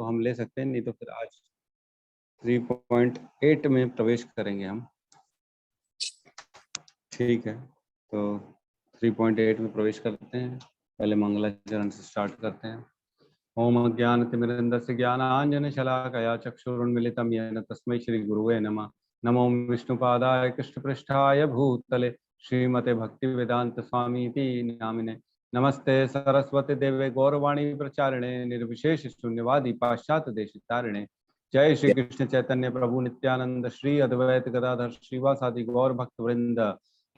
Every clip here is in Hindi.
तो हम ले सकते हैं, नहीं तो फिर आज 3.8 में प्रवेश करेंगे हम। ठीक है, तो 3.8 में प्रवेश करते हैं। पहले मंगलाचरण से स्टार्ट करते हैं। ओम अज्ञानतिमिरन्धस्य ज्ञानाञ्जन शलाकया चक्षुरुन्मीलितं येन तस्मै श्री गुरुवे नमः। नमो विष्णुपादाय कृष्णपृष्ठाय भूतले श्रीमते भक्तिवेदांत स्वामीति नामिने। नमस्ते सरस्वती देवे गौरवाणी प्रचारिणे निर्विशेष शून्यवादी पाश्चात्य देशतारिणे। जय श्री कृष्ण चैतन्य प्रभु नित्यानंद श्री अद्वैत गदाधर श्रीवासादि गौर भक्त वृंद।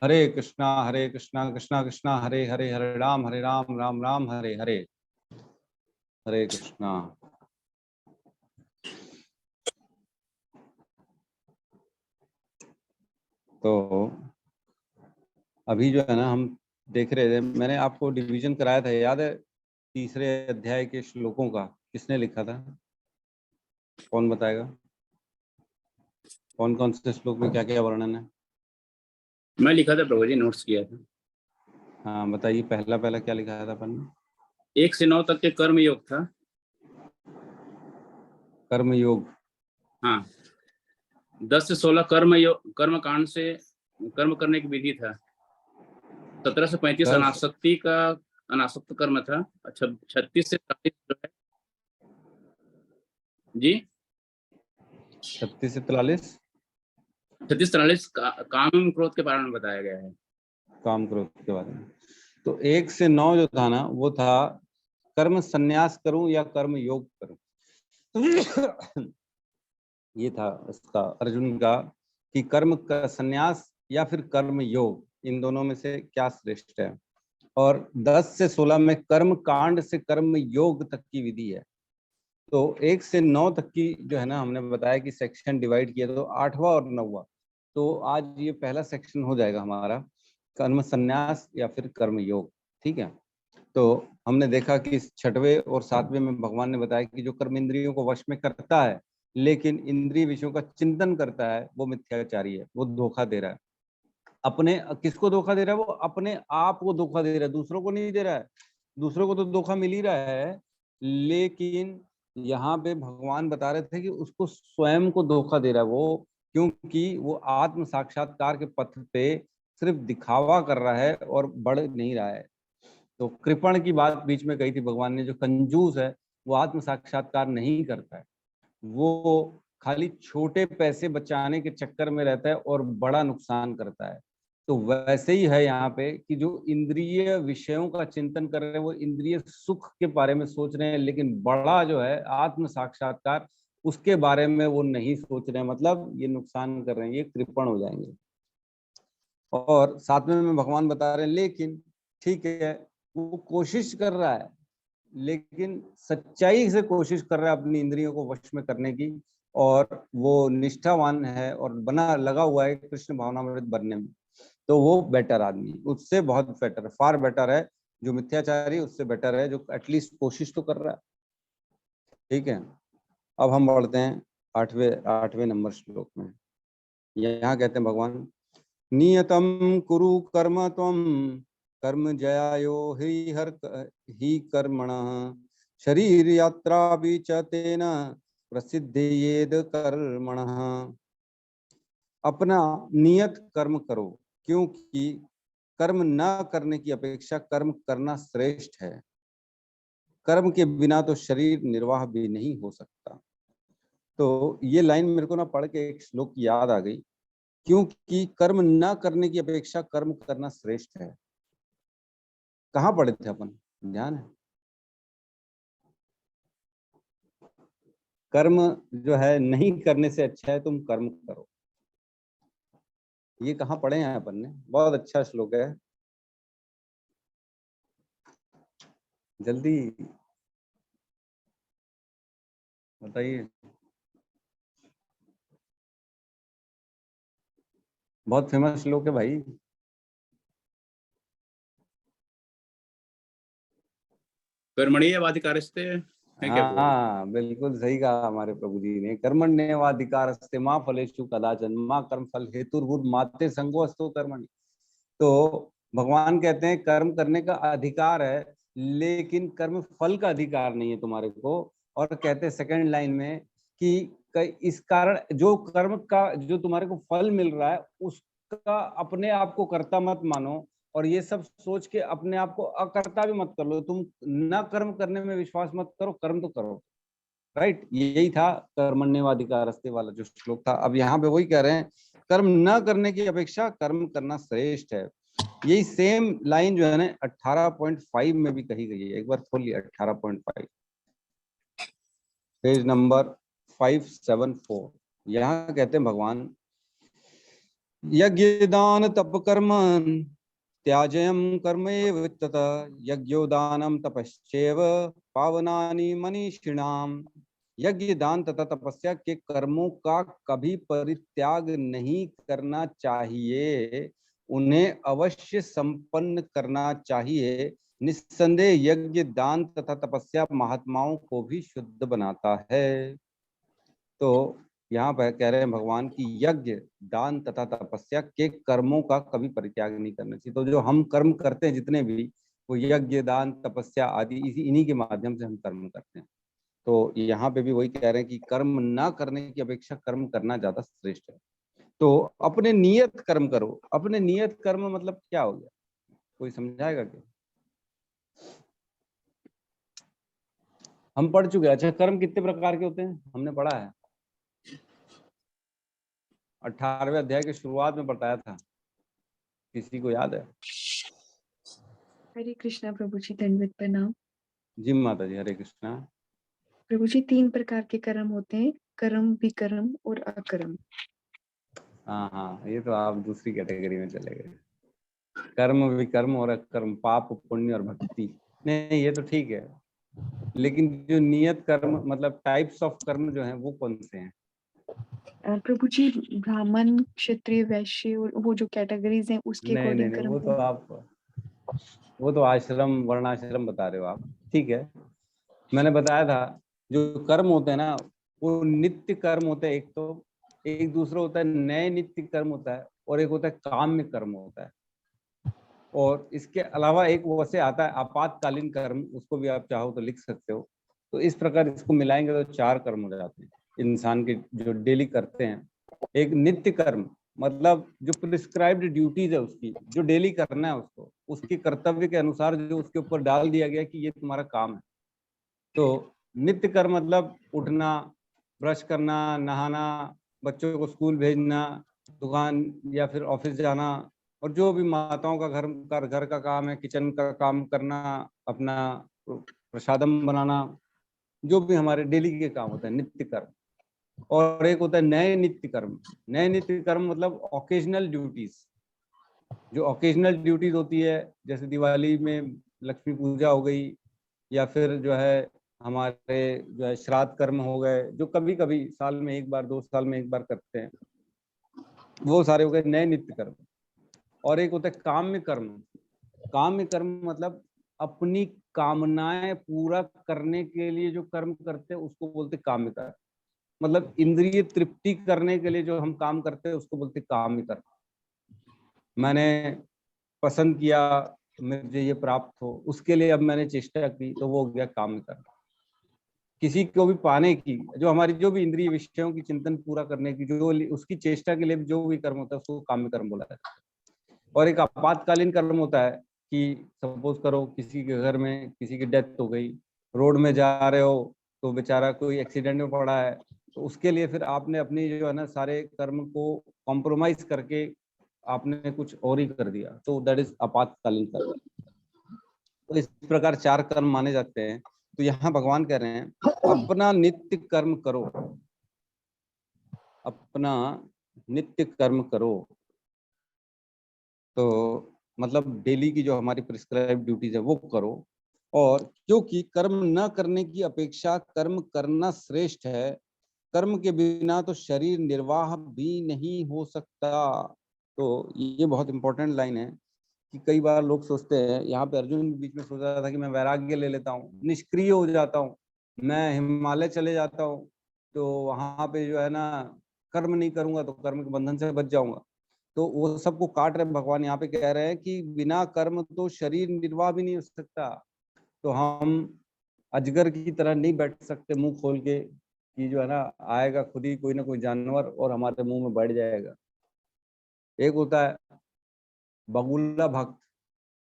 हरे कृष्णा कृष्णा कृष्णा हरे हरे, हरे राम राम राम हरे हरे। हरे कृष्णा। तो अभी जो है ना, हम देख रहे थे, मैंने आपको डिवीजन कराया था, याद है? तीसरे अध्याय के श्लोकों का किसने लिखा था? कौन बताएगा? कौन कौन से श्लोक में क्या क्या वर्णन है? मैं लिखा था प्रभु जी, नोट्स किया था। हाँ बताइए, पहला पहला क्या लिखा था अपन ने? 1 से 9 तक के कर्म योग था। कर्म योग। हाँ, 10 से 16 कर्म योग, कर्म कांड से कर्म करने की विधि था। 17 से 35 अनासक्ति का अनासक्त कर्म था। अच्छा, 36 से 40 जो है जी, 36 से 43 36-43 काम एवं क्रोध के बारे में बताया गया है। काम क्रोध के बारे में। तो 1 से 9 जो था ना, वो था कर्म संन्यास करूं या कर्म योग करूं। ये था इसका अर्जुन का, कि कर्म का संन्यास या फिर कर्म योग, इन दोनों में से क्या श्रेष्ठ है। और 10 से 16 में कर्म कांड से कर्म योग तक की विधि है। तो 1 से 9 तक की जो है ना, हमने बताया कि सेक्शन डिवाइड किया, तो 8वां और 9वां। तो आज ये पहला सेक्शन हो जाएगा हमारा, कर्म संन्यास या फिर कर्म योग। ठीक है, तो हमने देखा कि 6वें और 7वें में भगवान ने बताया कि जो कर्म इंद्रियों को वश में करता है लेकिन इंद्रिय विषयों का चिंतन करता है, वो मिथ्याचारी है, वो धोखा दे रहा है। अपने किसको धोखा दे रहा है? वो अपने आप को धोखा दे रहा है, दूसरों को नहीं दे रहा है। दूसरों को तो धोखा मिल ही रहा है, लेकिन यहाँ पे भगवान बता रहे थे कि उसको स्वयं को धोखा दे रहा है वो, क्योंकि वो आत्म साक्षात्कार के पथ पे सिर्फ दिखावा कर रहा है और बढ़ नहीं रहा है। तो कृपण की बात बीच में कही थी भगवान ने, जो कंजूस है वो आत्म साक्षात्कार नहीं करता है, वो खाली छोटे पैसे बचाने के चक्कर में रहता है और बड़ा नुकसान करता है। तो वैसे ही है यहाँ पे कि जो इंद्रिय विषयों का चिंतन कर रहे हैं, वो इंद्रिय सुख के बारे में सोच रहे हैं, लेकिन बड़ा जो है आत्म साक्षात्कार, उसके बारे में वो नहीं सोच रहे हैं। मतलब ये नुकसान कर रहे हैं, ये कृपण हो जाएंगे। और 7वें में भगवान बता रहे हैं, लेकिन ठीक है, वो कोशिश कर रहा है, लेकिन सच्चाई से कोशिश कर रहा है अपनी इंद्रियों को वश में करने की, और वो निष्ठावान है और बना लगा हुआ है कृष्ण भावनामृत बनने में, तो वो बेटर आदमी, उससे बहुत बेटर है, फार बेटर है। जो मिथ्याचारी उससे बेटर है, जो एटलीस्ट कोशिश तो कर रहा है। ठीक है, अब हम बढ़ते हैं 8वें नंबर श्लोक में। यहाँ कहते हैं भगवान, नियतम कुरु कर्म त्वम कर्म जयायो ही कर्मणः शरीर यात्रा भी चेन प्रसिद्धेयेद कर्मणः। अपना नियत कर्म करो, क्योंकि कर्म न करने की अपेक्षा कर्म करना श्रेष्ठ है। कर्म के बिना तो शरीर निर्वाह भी नहीं हो सकता। तो ये लाइन मेरे को ना पढ़ के एक श्लोक की याद आ गई, क्योंकि कर्म न करने की अपेक्षा कर्म करना श्रेष्ठ है। कहाँ पढ़े थे अपन, ध्यान है? कर्म जो है नहीं करने से अच्छा है तुम कर्म करो, ये कहाँ पढ़े हैं अपन ने? बहुत अच्छा श्लोक है, जल्दी बताइए। बहुत फेमस श्लोक है भाई। कर्मण्येवाधिकारस्ते है क्या प्रभु जी? हाँ बिल्कुल सही कहा हमारे प्रभु जी ने, कर्मण्येवाधिकारस्ते मां फलेषु कदाचन मां कर्म फल हेतुर्भूत माते संगोऽस्तु कर्मणि। तो भगवान कहते हैं कर्म करने का अधिकार है, लेकिन कर्म फल का अधिकार नहीं है तुम्हारे को। और कहते हैं सेकंड लाइन में कि इस कारण जो कर्म का जो तुम्हारे को फल मिल रहा है उसका अपने आप को कर्ता मत मानो, और ये सब सोच के अपने आप को अकर्ता भी मत कर लो। तुम न कर्म करने में विश्वास मत करो, कर्म तो करो। राइट, यही था कर्मण्येवाधिकारस्ते वाला जो श्लोक था। अब यहाँ पे वही कह रहे हैं, कर्म न करने की अपेक्षा कर्म करना श्रेष्ठ है। यही सेम लाइन जो है ना 18.5 में भी कही गई है। एक बार खोलिए 18.5, पेज नंबर 574। यहाँ कहते हैं भगवान, यज्ञ दान तप कर्म त्याजयम कर्मेव तथा यज्ञोदानम तपश्चैव पावनानि मनीषिणाम। यज्ञ दान तथा तपस्या के कर्मों का कभी परित्याग नहीं करना चाहिए, उन्हें अवश्य संपन्न करना चाहिए। निस्संदेह यज्ञ दान तथा तपस्या महात्माओं को भी शुद्ध बनाता है। तो यहाँ पर कह रहे हैं भगवान की यज्ञ दान तथा तपस्या के कर्मों का कभी परित्याग नहीं करना चाहिए। तो जो हम कर्म करते हैं जितने भी, वो यज्ञ दान तपस्या आदि इन्हीं के माध्यम से हम कर्म करते हैं। तो यहाँ पे भी वही कह रहे हैं कि कर्म ना करने की अपेक्षा कर्म करना ज्यादा श्रेष्ठ है। तो अपने नियत कर्म करो। अपने नियत कर्म मतलब क्या हो गया, कोई समझाएगा क्या? हम पढ़ चुके हैं। अच्छा, कर्म कितने प्रकार के होते हैं हमने पढ़ा है, 18वें अध्याय की शुरुआत में बताया था, किसी को याद है? हरे कृष्णा प्रभु जी, दंडवत प्रणाम। जी माता जी, हरे कृष्णा। प्रभु जी 3 प्रकार के कर्म होते हैं, कर्म, विकर्म और अकर्म। हाँ हाँ, ये तो आप दूसरी कैटेगरी में चले गए। कर्म विकर्म और अकर्म, पाप पुण्य और भक्ति। नहीं, ये तो ठीक है, लेकिन जो नियत कर्म मतलब टाइप्स ऑफ कर्म जो हैं वो कौन से हैं? प्रभु जी ब्राह्मण, क्षत्रिय, वैश्य और वो जो कैटेगरीज हैं उसके नहीं नहीं अकॉर्डिंग नहीं, कर्म वो तो आश्रम वर्णाश्रम बता रहे हो आप। ठीक है, मैंने बताया था जो कर्म होते हैं ना वो नित्य कर्म होते हैं। एक दूसरा होता है नए नित्य कर्म होता है, और एक होता है काम्य कर्म होता है। और इसके अलावा एक वैसे आता है आपातकालीन कर्म, उसको भी आप चाहो तो लिख सकते हो। तो इस प्रकार इसको मिलाएंगे तो 4 कर्म हो जाते हैं इंसान के जो डेली करते हैं। एक नित्य कर्म मतलब जो प्रिस्क्राइब्ड ड्यूटीज है उसकी, जो डेली करना है उसको, उसके कर्तव्य के अनुसार जो उसके ऊपर डाल दिया गया कि ये तुम्हारा काम है। तो नित्य कर्म मतलब उठना, ब्रश करना, नहाना, बच्चों को स्कूल भेजना, दुकान या फिर ऑफिस जाना, और जो भी माताओं का घर का काम है, किचन का काम करना, अपना प्रसादम बनाना, जो भी हमारे डेली के काम होते हैं नित्य कर्म। और एक होता है नए नित्य कर्म। नए नित्य कर्म मतलब ओकेजनल ड्यूटीज। जो ओकेजनल ड्यूटीज होती है, जैसे दिवाली में लक्ष्मी पूजा हो गई, या फिर जो है हमारे जो है श्राद्ध कर्म हो गए, जो कभी कभी साल में एक बार 2 साल में एक बार करते हैं, वो सारे हो गए नए नित्य कर्म। और एक होता है काम्य कर्म। काम्य कर्म मतलब अपनी कामनाएं पूरा करने के लिए जो कर्म करते हैं उसको बोलते काम्य कर्म। मतलब इंद्रिय तृप्ति करने के लिए जो हम काम करते हैं उसको बोलते काम्य कर्म। मैंने पसंद किया, मुझे ये प्राप्त हो, उसके लिए अब मैंने चेष्टा की, तो वो हो गया काम्य कर्म। किसी को भी पाने की, जो हमारी जो भी इंद्रिय विषयों की चिंतन पूरा करने की जो उसकी चेष्टा के लिए जो भी कर्म होता है उसको काम्य कर्म बोला जाता है। और एक आपातकालीन कर्म होता है कि सपोज करो किसी के घर में किसी की डेथ हो गई, रोड में जा रहे हो तो बेचारा कोई एक्सीडेंट में पड़ा है, तो उसके लिए फिर आपने अपनी जो है ना सारे कर्म को कॉम्प्रोमाइज करके आपने कुछ और ही कर दिया, तो दैट इज आपातकालीन कर्म। तो इस प्रकार 4 कर्म माने जाते हैं। तो यहाँ भगवान कह रहे हैं अपना नित्य कर्म करो, अपना नित्य कर्म करो। तो मतलब डेली की जो हमारी प्रिस्क्राइब ड्यूटीज है वो करो। और क्योंकि कर्म न करने की अपेक्षा कर्म करना श्रेष्ठ है, कर्म के बिना तो शरीर निर्वाह भी नहीं हो सकता। तो ये बहुत इंपॉर्टेंट लाइन है कि कई बार लोग सोचते हैं, यहाँ पे अर्जुन बीच में सोच रहा था कि मैं वैराग्य ले लेता हूँ, निष्क्रिय हो जाता हूँ, मैं हिमालय चले जाता हूँ, तो वहां पे जो है ना कर्म नहीं करूंगा तो कर्म के बंधन से बच जाऊंगा। तो वो सबको काट रहे भगवान यहाँ पे कह रहे हैं कि बिना कर्म तो शरीर निर्वाह भी नहीं हो सकता। तो हम अजगर की तरह नहीं बैठ सकते मुंह खोल के कि जो है ना आएगा खुद ही कोई ना कोई जानवर और हमारे मुंह में बैठ जाएगा। एक होता है बगुला भक्त।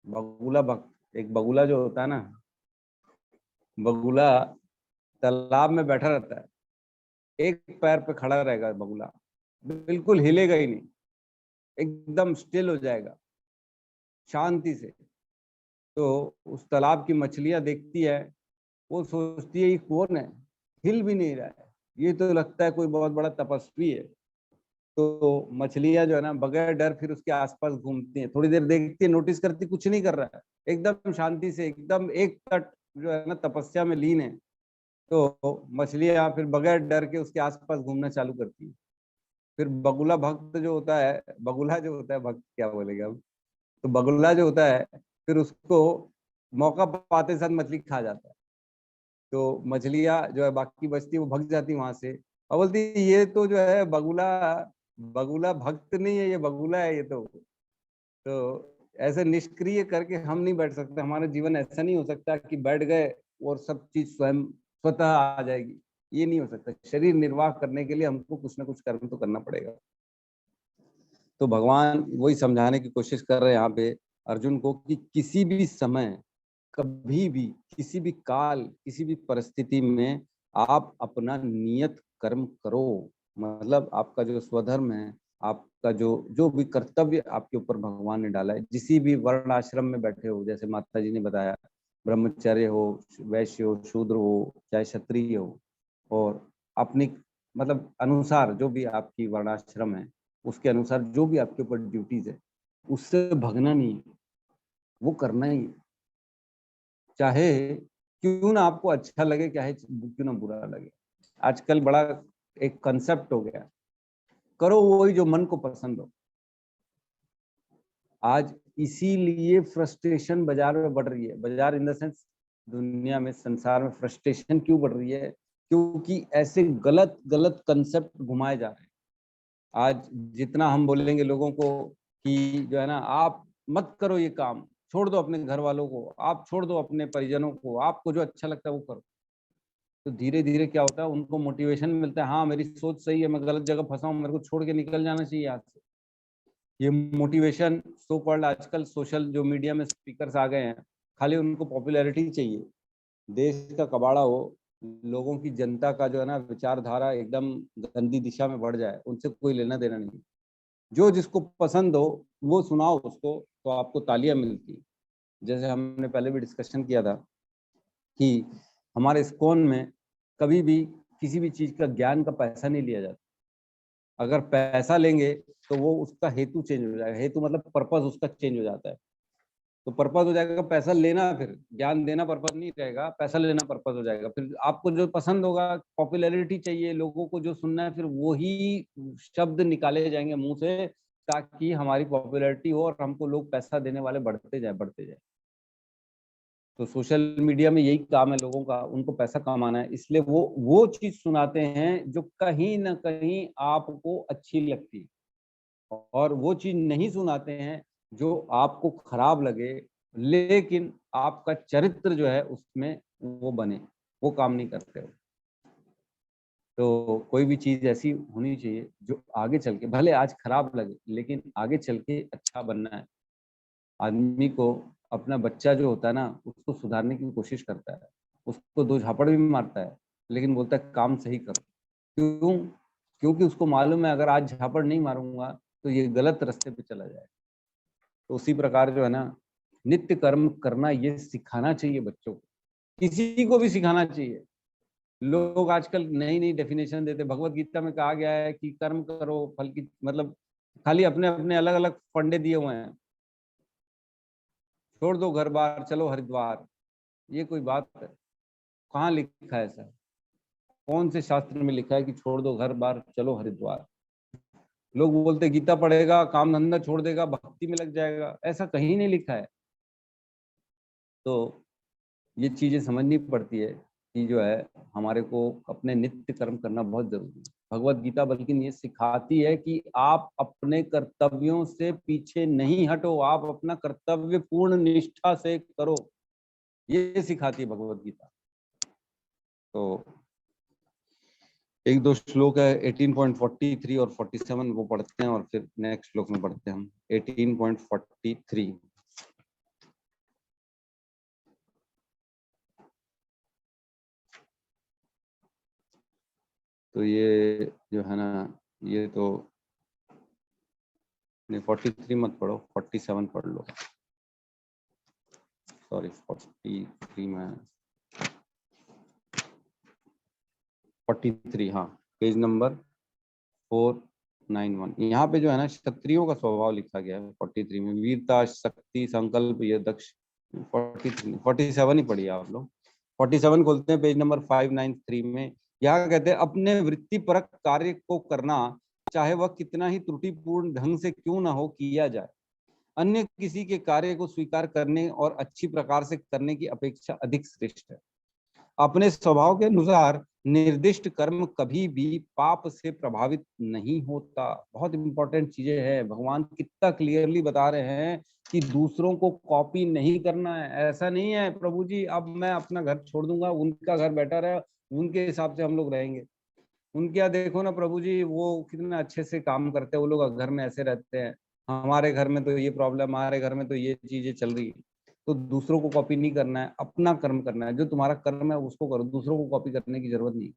बगुला भक्त, एक बगुला जो होता है ना, बगुला तालाब में बैठा रहता है, एक पैर पे खड़ा रहेगा बगुला, बिल्कुल हिलेगा ही नहीं, एकदम स्टिल हो जाएगा शांति से। तो उस तालाब की मछलियां देखती है, वो सोचती है ये कौन है, हिल भी नहीं रहा है, ये तो लगता है कोई बहुत बड़ा तपस्वी है। तो मछलियां जो है ना बगैर डर फिर उसके आसपास घूमती हैं, थोड़ी देर देखती है, नोटिस करती, कुछ नहीं कर रहा है, एकदम शांति से, एकदम एक तट जो है ना तपस्या में लीन है। तो मछलियां फिर बगैर डर के उसके आसपास घूमना चालू करती है। फिर बगुला भक्त जो होता है, बगुला जो होता है, भक्त क्या बोलेगा अब, तो बगुला जो होता है फिर उसको मौका पाते साथ मछली खा जाता है। तो मछलियां जो है बाकी बचती है वो भग जाती वहां से और बोलती ये तो जो है बगुला, बगुला भक्त नहीं है, ये बगुला है ये तो ऐसे निष्क्रिय करके हम नहीं बैठ सकते। हमारा जीवन ऐसा नहीं हो सकता कि बैठ गए और सब चीज स्वयं स्वतः आ जाएगी, ये नहीं हो सकता। शरीर निर्वाह करने के लिए हमको कुछ ना कुछ कर्म तो करना पड़ेगा। तो भगवान वही समझाने की कोशिश कर रहे हैं यहाँ पे अर्जुन को कि किसी भी समय, कभी भी, किसी भी काल, किसी भी परिस्थिति में आप अपना नियत कर्म करो। मतलब आपका जो स्वधर्म है, आपका जो जो भी कर्तव्य आपके ऊपर भगवान ने डाला है, जिसी भी वर्ण आश्रम में बैठे हो, जैसे माता जी ने बताया, ब्रह्मचर्य हो, वैश्य हो, शूद्र हो, चाहे क्षत्रिय हो, और अपनी मतलब अनुसार जो भी आपकी वर्णाश्रम है उसके अनुसार जो भी आपके ऊपर ड्यूटीज है उससे भगना नहीं है, वो करना ही है। चाहे क्यों ना आपको अच्छा लगे, चाहे क्यों ना बुरा लगे। आजकल बड़ा एक कंसेप्ट हो गया, करो वही जो मन को पसंद हो। आज इसीलिए फ्रस्ट्रेशन बाजार में बढ़ रही है। बाजार इन द सेंस दुनिया में, संसार में फ्रस्ट्रेशन क्यों बढ़ रही है? क्योंकि ऐसे गलत गलत कंसेप्ट घुमाए जा रहे हैं। आज जितना हम बोलेंगे लोगों को कि जो है ना आप मत करो ये काम, छोड़ दो अपने घर वालों को, आप छोड़ दो अपने परिजनों को, आपको जो अच्छा लगता है वो करो, तो धीरे धीरे क्या होता है, उनको मोटिवेशन मिलता है, हाँ मेरी सोच सही है, मैं गलत जगह फंसा हूँ, मेरे को छोड़ के निकल जाना चाहिए यहाँ से। ये मोटिवेशन सो कॉल्ड आजकल सोशल जो मीडिया में स्पीकर्स आ गए हैं, खाली उनको पॉपुलैरिटी चाहिए, देश का कबाड़ा हो, लोगों की जनता का जो है ना विचारधारा एकदम गंदी दिशा में बढ़ जाए, उनसे कोई लेना देना नहीं। जो जिसको पसंद हो वो सुनाओ उसको, तो आपको तालियां मिलती। जैसे हमने पहले भी डिस्कशन किया था कि हमारे इस्कॉन में कभी भी किसी भी चीज का ज्ञान का पैसा नहीं लिया जाता। अगर पैसा लेंगे तो वो उसका हेतु चेंज हो जाएगा, हेतु मतलब पर्पस उसका चेंज हो जाता है। तो पर्पस हो जाएगा पैसा लेना, फिर ज्ञान देना पर्पस नहीं रहेगा, पैसा लेना पर्पस हो जाएगा। फिर आपको जो पसंद होगा, पॉपुलैरिटी चाहिए, लोगों को जो सुनना है, फिर वही शब्द निकाले जाएंगे मुंह से ताकि हमारी पॉपुलैरिटी हो और हमको लोग पैसा देने वाले बढ़ते जाए बढ़ते जाए। तो सोशल मीडिया में यही काम है लोगों का, उनको पैसा कमाना है, इसलिए वो चीज सुनाते हैं जो कहीं ना कहीं आपको अच्छी लगती है, और वो चीज नहीं सुनाते हैं जो आपको खराब लगे, लेकिन आपका चरित्र जो है उसमें वो बने, वो काम नहीं करते हो। तो कोई भी चीज ऐसी होनी चाहिए जो आगे चल के, भले आज खराब लगे लेकिन आगे चल के अच्छा बनना है। आदमी को अपना बच्चा जो होता है ना उसको सुधारने की कोशिश करता है, उसको दो झापड़ भी मारता है, लेकिन बोलता है काम सही करो। क्यों? क्योंकि उसको मालूम है अगर आज झापड़ नहीं मारूंगा तो ये गलत रास्ते पे चला जाए। तो उसी प्रकार जो है ना नित्य कर्म करना ये सिखाना चाहिए बच्चों को, किसी को भी सिखाना चाहिए। लोग आजकल नई नई डेफिनेशन देते, भगवत गीता में कहा गया है कि कर्म करो फल की, मतलब खाली अपने अपने अलग अलग फंडे दिए हुए हैं, छोड़ दो घर बार चलो हरिद्वार। ये कोई बात है? कहाँ लिखा है ऐसा? कौन से शास्त्र में लिखा है कि छोड़ दो घर बार चलो हरिद्वार? लोग बोलते गीता पढ़ेगा काम धंधा छोड़ देगा भक्ति में लग जाएगा, ऐसा कहीं नहीं लिखा है। तो ये चीजें समझनी पड़ती है कि जो है हमारे को अपने नित्य कर्म करना बहुत जरूरी है। भगवत गीता बल्कि ये सिखाती है कि आप अपने कर्तव्यों से पीछे नहीं हटो, आप अपना कर्तव्य पूर्ण निष्ठा से करो, ये सिखाती है भगवत गीता। तो एक दो श्लोक है 18.43 और 47 वो पढ़ते हैं और फिर नेक्स्ट श्लोक में पढ़ते हैं हम 18.43। तो ये जो है ना, ये तो नहीं 43 मत पढ़ो, 47 पढ़ लो। सॉरी 43 में 43, हाँ पेज नंबर 491। यहाँ पे जो है ना क्षत्रियों का स्वभाव लिखा गया है 43 में, वीरता, शक्ति, संकल्प, ये दक्ष। 47 ही पढ़िए आप लोग। 47 खोलते हैं पेज नंबर 593 में। यहाँ कहते हैं अपने वृत्तिपरक कार्य को करना, चाहे वह कितना ही त्रुटिपूर्ण ढंग से क्यों ना हो, किया जाए। अन्य किसी के कार्य को स्वीकार करने और अच्छी प्रकार से करने की अपेक्षा अधिक श्रेष्ठ है। अपने स्वभाव के अनुसार निर्दिष्ट कर्म कभी भी पाप से प्रभावित नहीं होता। बहुत इंपॉर्टेंट चीजें हैं, भगवान कितना क्लियरली बता रहे हैं कि दूसरों को कॉपी नहीं करना है। ऐसा नहीं है प्रभु जी अब मैं अपना घर छोड़ दूंगा, उनका घर बेटर है, उनके हिसाब से हम लोग रहेंगे। उनके यहाँ देखो ना प्रभु जी, वो कितने अच्छे से काम करते हैं, वो लोग घर में ऐसे रहते हैं। हमारे घर में तो ये प्रॉब्लम, हमारे घर में तो ये चीजें चल रही है। तो दूसरों को कॉपी नहीं करना है, अपना कर्म करना है। जो तुम्हारा कर्म है उसको करो, दूसरों को कॉपी करने की जरूरत नहीं।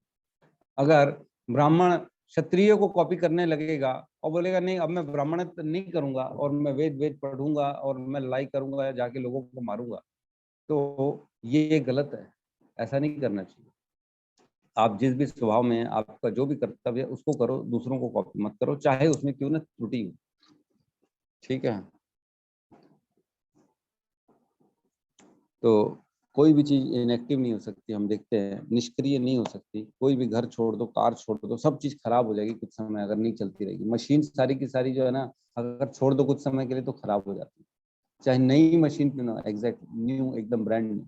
अगर ब्राह्मण क्षत्रिय को कॉपी करने लगेगा और बोलेगा नहीं अब मैं ब्राह्मण नहीं करूंगा और मैं वेद वेद पढ़ूंगा और मैं लड़ाई करूंगा, जाके लोगों को मारूंगा, तो ये गलत है। ऐसा नहीं करना चाहिए। आप जिस भी स्वभाव में, आपका जो भी कर्तव्य है उसको करो, दूसरों को कॉपी मत करो, चाहे उसमें क्यों ना त्रुटि हो। ठीक है। तो कोई भी चीज इनएक्टिव नहीं हो सकती, हम देखते हैं निष्क्रिय नहीं हो सकती। कोई भी घर छोड़ दो, कार छोड़ दो, सब चीज खराब हो जाएगी कुछ समय अगर नहीं चलती रहेगी। मशीन सारी की सारी जो है ना, अगर छोड़ दो कुछ समय के लिए तो खराब हो जाती है। चाहे नई मशीन क्यों ना, एग्जैक्ट न्यू, एकदम ब्रांड न्यू।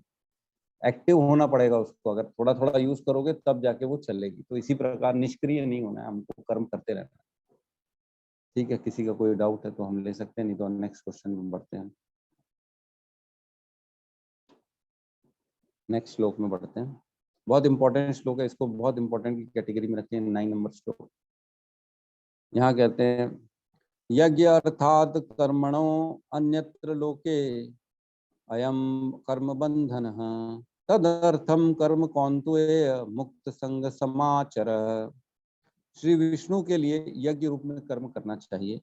एक्टिव होना पड़ेगा उसको, अगर थोड़ा थोड़ा यूज करोगे तब जाके वो चलेगी। तो इसी प्रकार निष्क्रिय नहीं होना है, हमको कर्म करते रहना है। ठीक है, किसी का कोई डाउट है तो हम ले सकते हैं, नहीं तो नेक्स्ट क्वेश्चन में बढ़ते हैं। नेक्स्ट श्लोक में बढ़ते हैं। बहुत इंपॉर्टेंट श्लोक है, इसको बहुत इंपॉर्टेंट की कैटेगरी में रखते हैं। 9 नंबर श्लोक। यहाँ कहते हैं यज्ञ अर्थात कर्मणो अन्यत्र लोके अयम कर्म बंधन तदर्थम कर्म कौंतुये मुक्त संग समाचर। श्री विष्णु के लिए यज्ञ रूप में कर्म करना चाहिए,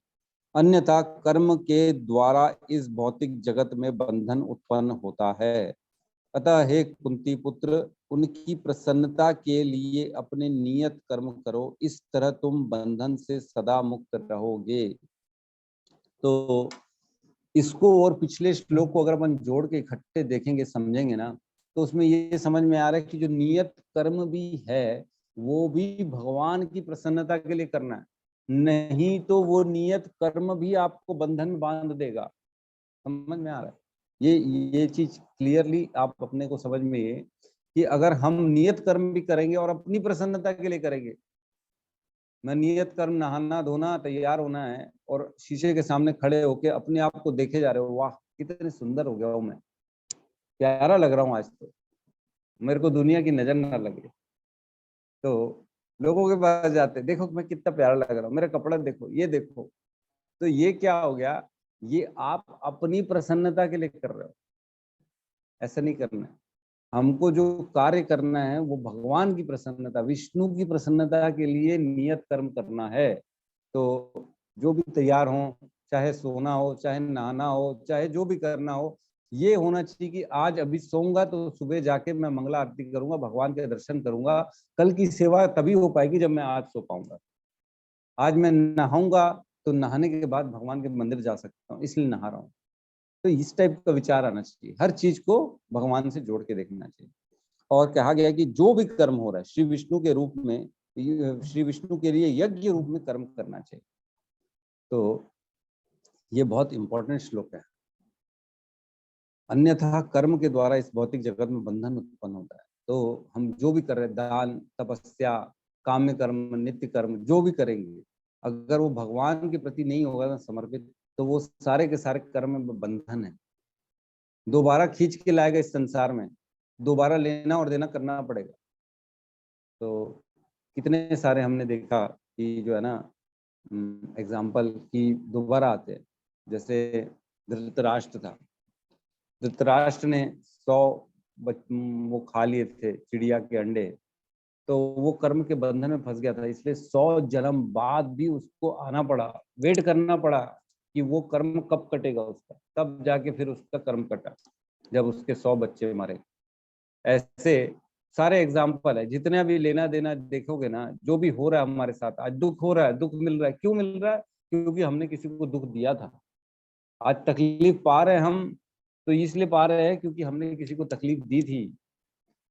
अन्यथा कर्म के द्वारा इस भौतिक जगत में बंधन उत्पन्न होता है। अतः हे कुंती पुत्र, उनकी प्रसन्नता के लिए अपने नियत कर्म करो, इस तरह तुम बंधन से सदा मुक्त रहोगे। तो इसको और पिछले श्लोक को अगर अपन जोड़ के इकट्ठे देखेंगे, समझेंगे ना, तो उसमें ये समझ में आ रहा है कि जो नियत कर्म भी है वो भी भगवान की प्रसन्नता के लिए करना है, नहीं तो वो नियत कर्म भी आपको बंधन में बांध देगा। समझ में आ रहा है? ये चीज क्लियरली आप अपने को समझ में ये कि अगर हम नियत कर्म भी करेंगे और अपनी प्रसन्नता के लिए करेंगे, मैं नियत कर्म नहाना धोना तैयार होना है और शीशे के सामने खड़े होके अपने आप को देखे जा रहे हो, वाह कितने सुंदर हो गया हूं मैं, प्यारा लग रहा हूँ आज तो, मेरे को दुनिया की नजर ना लगे। तो लोगों के पास जाते, देखो मैं कितना प्यारा लग रहा हूँ, मेरा कपड़ा देखो, ये देखो। तो ये क्या हो गया, ये आप अपनी प्रसन्नता के लिए कर रहे हो। ऐसा नहीं करना है। हमको जो कार्य करना है वो भगवान की प्रसन्नता, विष्णु की प्रसन्नता के लिए नियत कर्म करना है। तो जो भी तैयार हो, चाहे सोना हो, चाहे नहाना हो, चाहे जो भी करना हो, ये होना चाहिए कि आज अभी सोऊंगा तो सुबह जाके मैं मंगला आरती करूंगा, भगवान के दर्शन करूंगा। कल की सेवा तभी हो पाएगी जब मैं आज सो पाऊंगा। आज मैं नहाऊंगा तो नहाने के बाद भगवान के मंदिर जा सकता हूँ, इसलिए नहा रहा हूँ। तो इस टाइप का विचार आना चाहिए, हर चीज को भगवान से जोड़ के देखना चाहिए। और कहा गया कि जो भी कर्म हो रहा है श्री विष्णु के रूप में, श्री विष्णु के लिए यज्ञ रूप में कर्म करना चाहिए। तो ये बहुत इंपॉर्टेंट श्लोक है। अन्यथा कर्म के द्वारा इस भौतिक जगत में बंधन उत्पन्न होता है। तो हम जो भी कर रहे हैं, दान, तपस्या, काम्य कर्म, नित्य कर्म जो भी करेंगे, अगर वो भगवान के प्रति नहीं होगा ना समर्पित, तो वो सारे के सारे कर्म में बंधन है। दोबारा खींच के लाएगा इस संसार में, दोबारा लेना और देना करना पड़ेगा। तो कितने सारे हमने देखा कि जो है ना एग्जाम्पल की दोबारा आते हैं। जैसे धृतराष्ट्र था, धृतराष्ट्र ने 100 वो खा लिए थे चिड़िया के अंडे, तो वो कर्म के बंधन में फंस गया था, इसलिए 100 जन्म बाद भी उसको आना पड़ा, वेट करना पड़ा कि वो कर्म कब कटेगा उसका, तब जाके फिर उसका कर्म कटा जब उसके 100 बच्चे मरे। ऐसे सारे एग्जाम्पल है, जितने भी लेना देना देखोगे ना, जो भी हो रहा है हमारे साथ, आज दुख हो रहा है, दुख मिल रहा है, क्यों मिल रहा है? क्योंकि हमने किसी को दुख दिया था। आज तकलीफ पा रहे हैं हम, तो इसलिए पा रहे हैं क्योंकि हमने किसी को तकलीफ दी थी।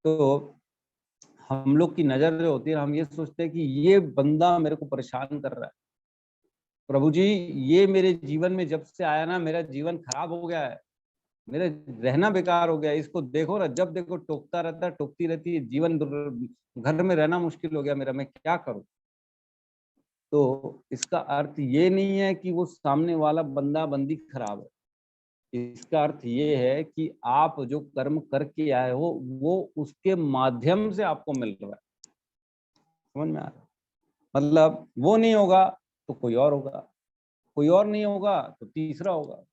तो हम लोग की नजर जो होती है, हम ये सोचते हैं कि ये बंदा मेरे को परेशान कर रहा है, प्रभु जी ये मेरे जीवन में जब से आया ना, मेरा जीवन खराब हो गया है, मेरा रहना बेकार हो गया, इसको देखो ना, जब देखो टोकता रहता है, टोकती रहती है, जीवन घर में रहना मुश्किल हो गया मेरा, मैं क्या करूं? तो इसका अर्थ ये नहीं है कि वो सामने वाला बंदा बंदी खराब है। इसका अर्थ ये है कि आप जो कर्म करके आए हो वो उसके माध्यम से आपको मिल रहा है। समझ में आ रहा है? मतलब वो नहीं होगा तो कोई और होगा, कोई और नहीं होगा तो तीसरा होगा,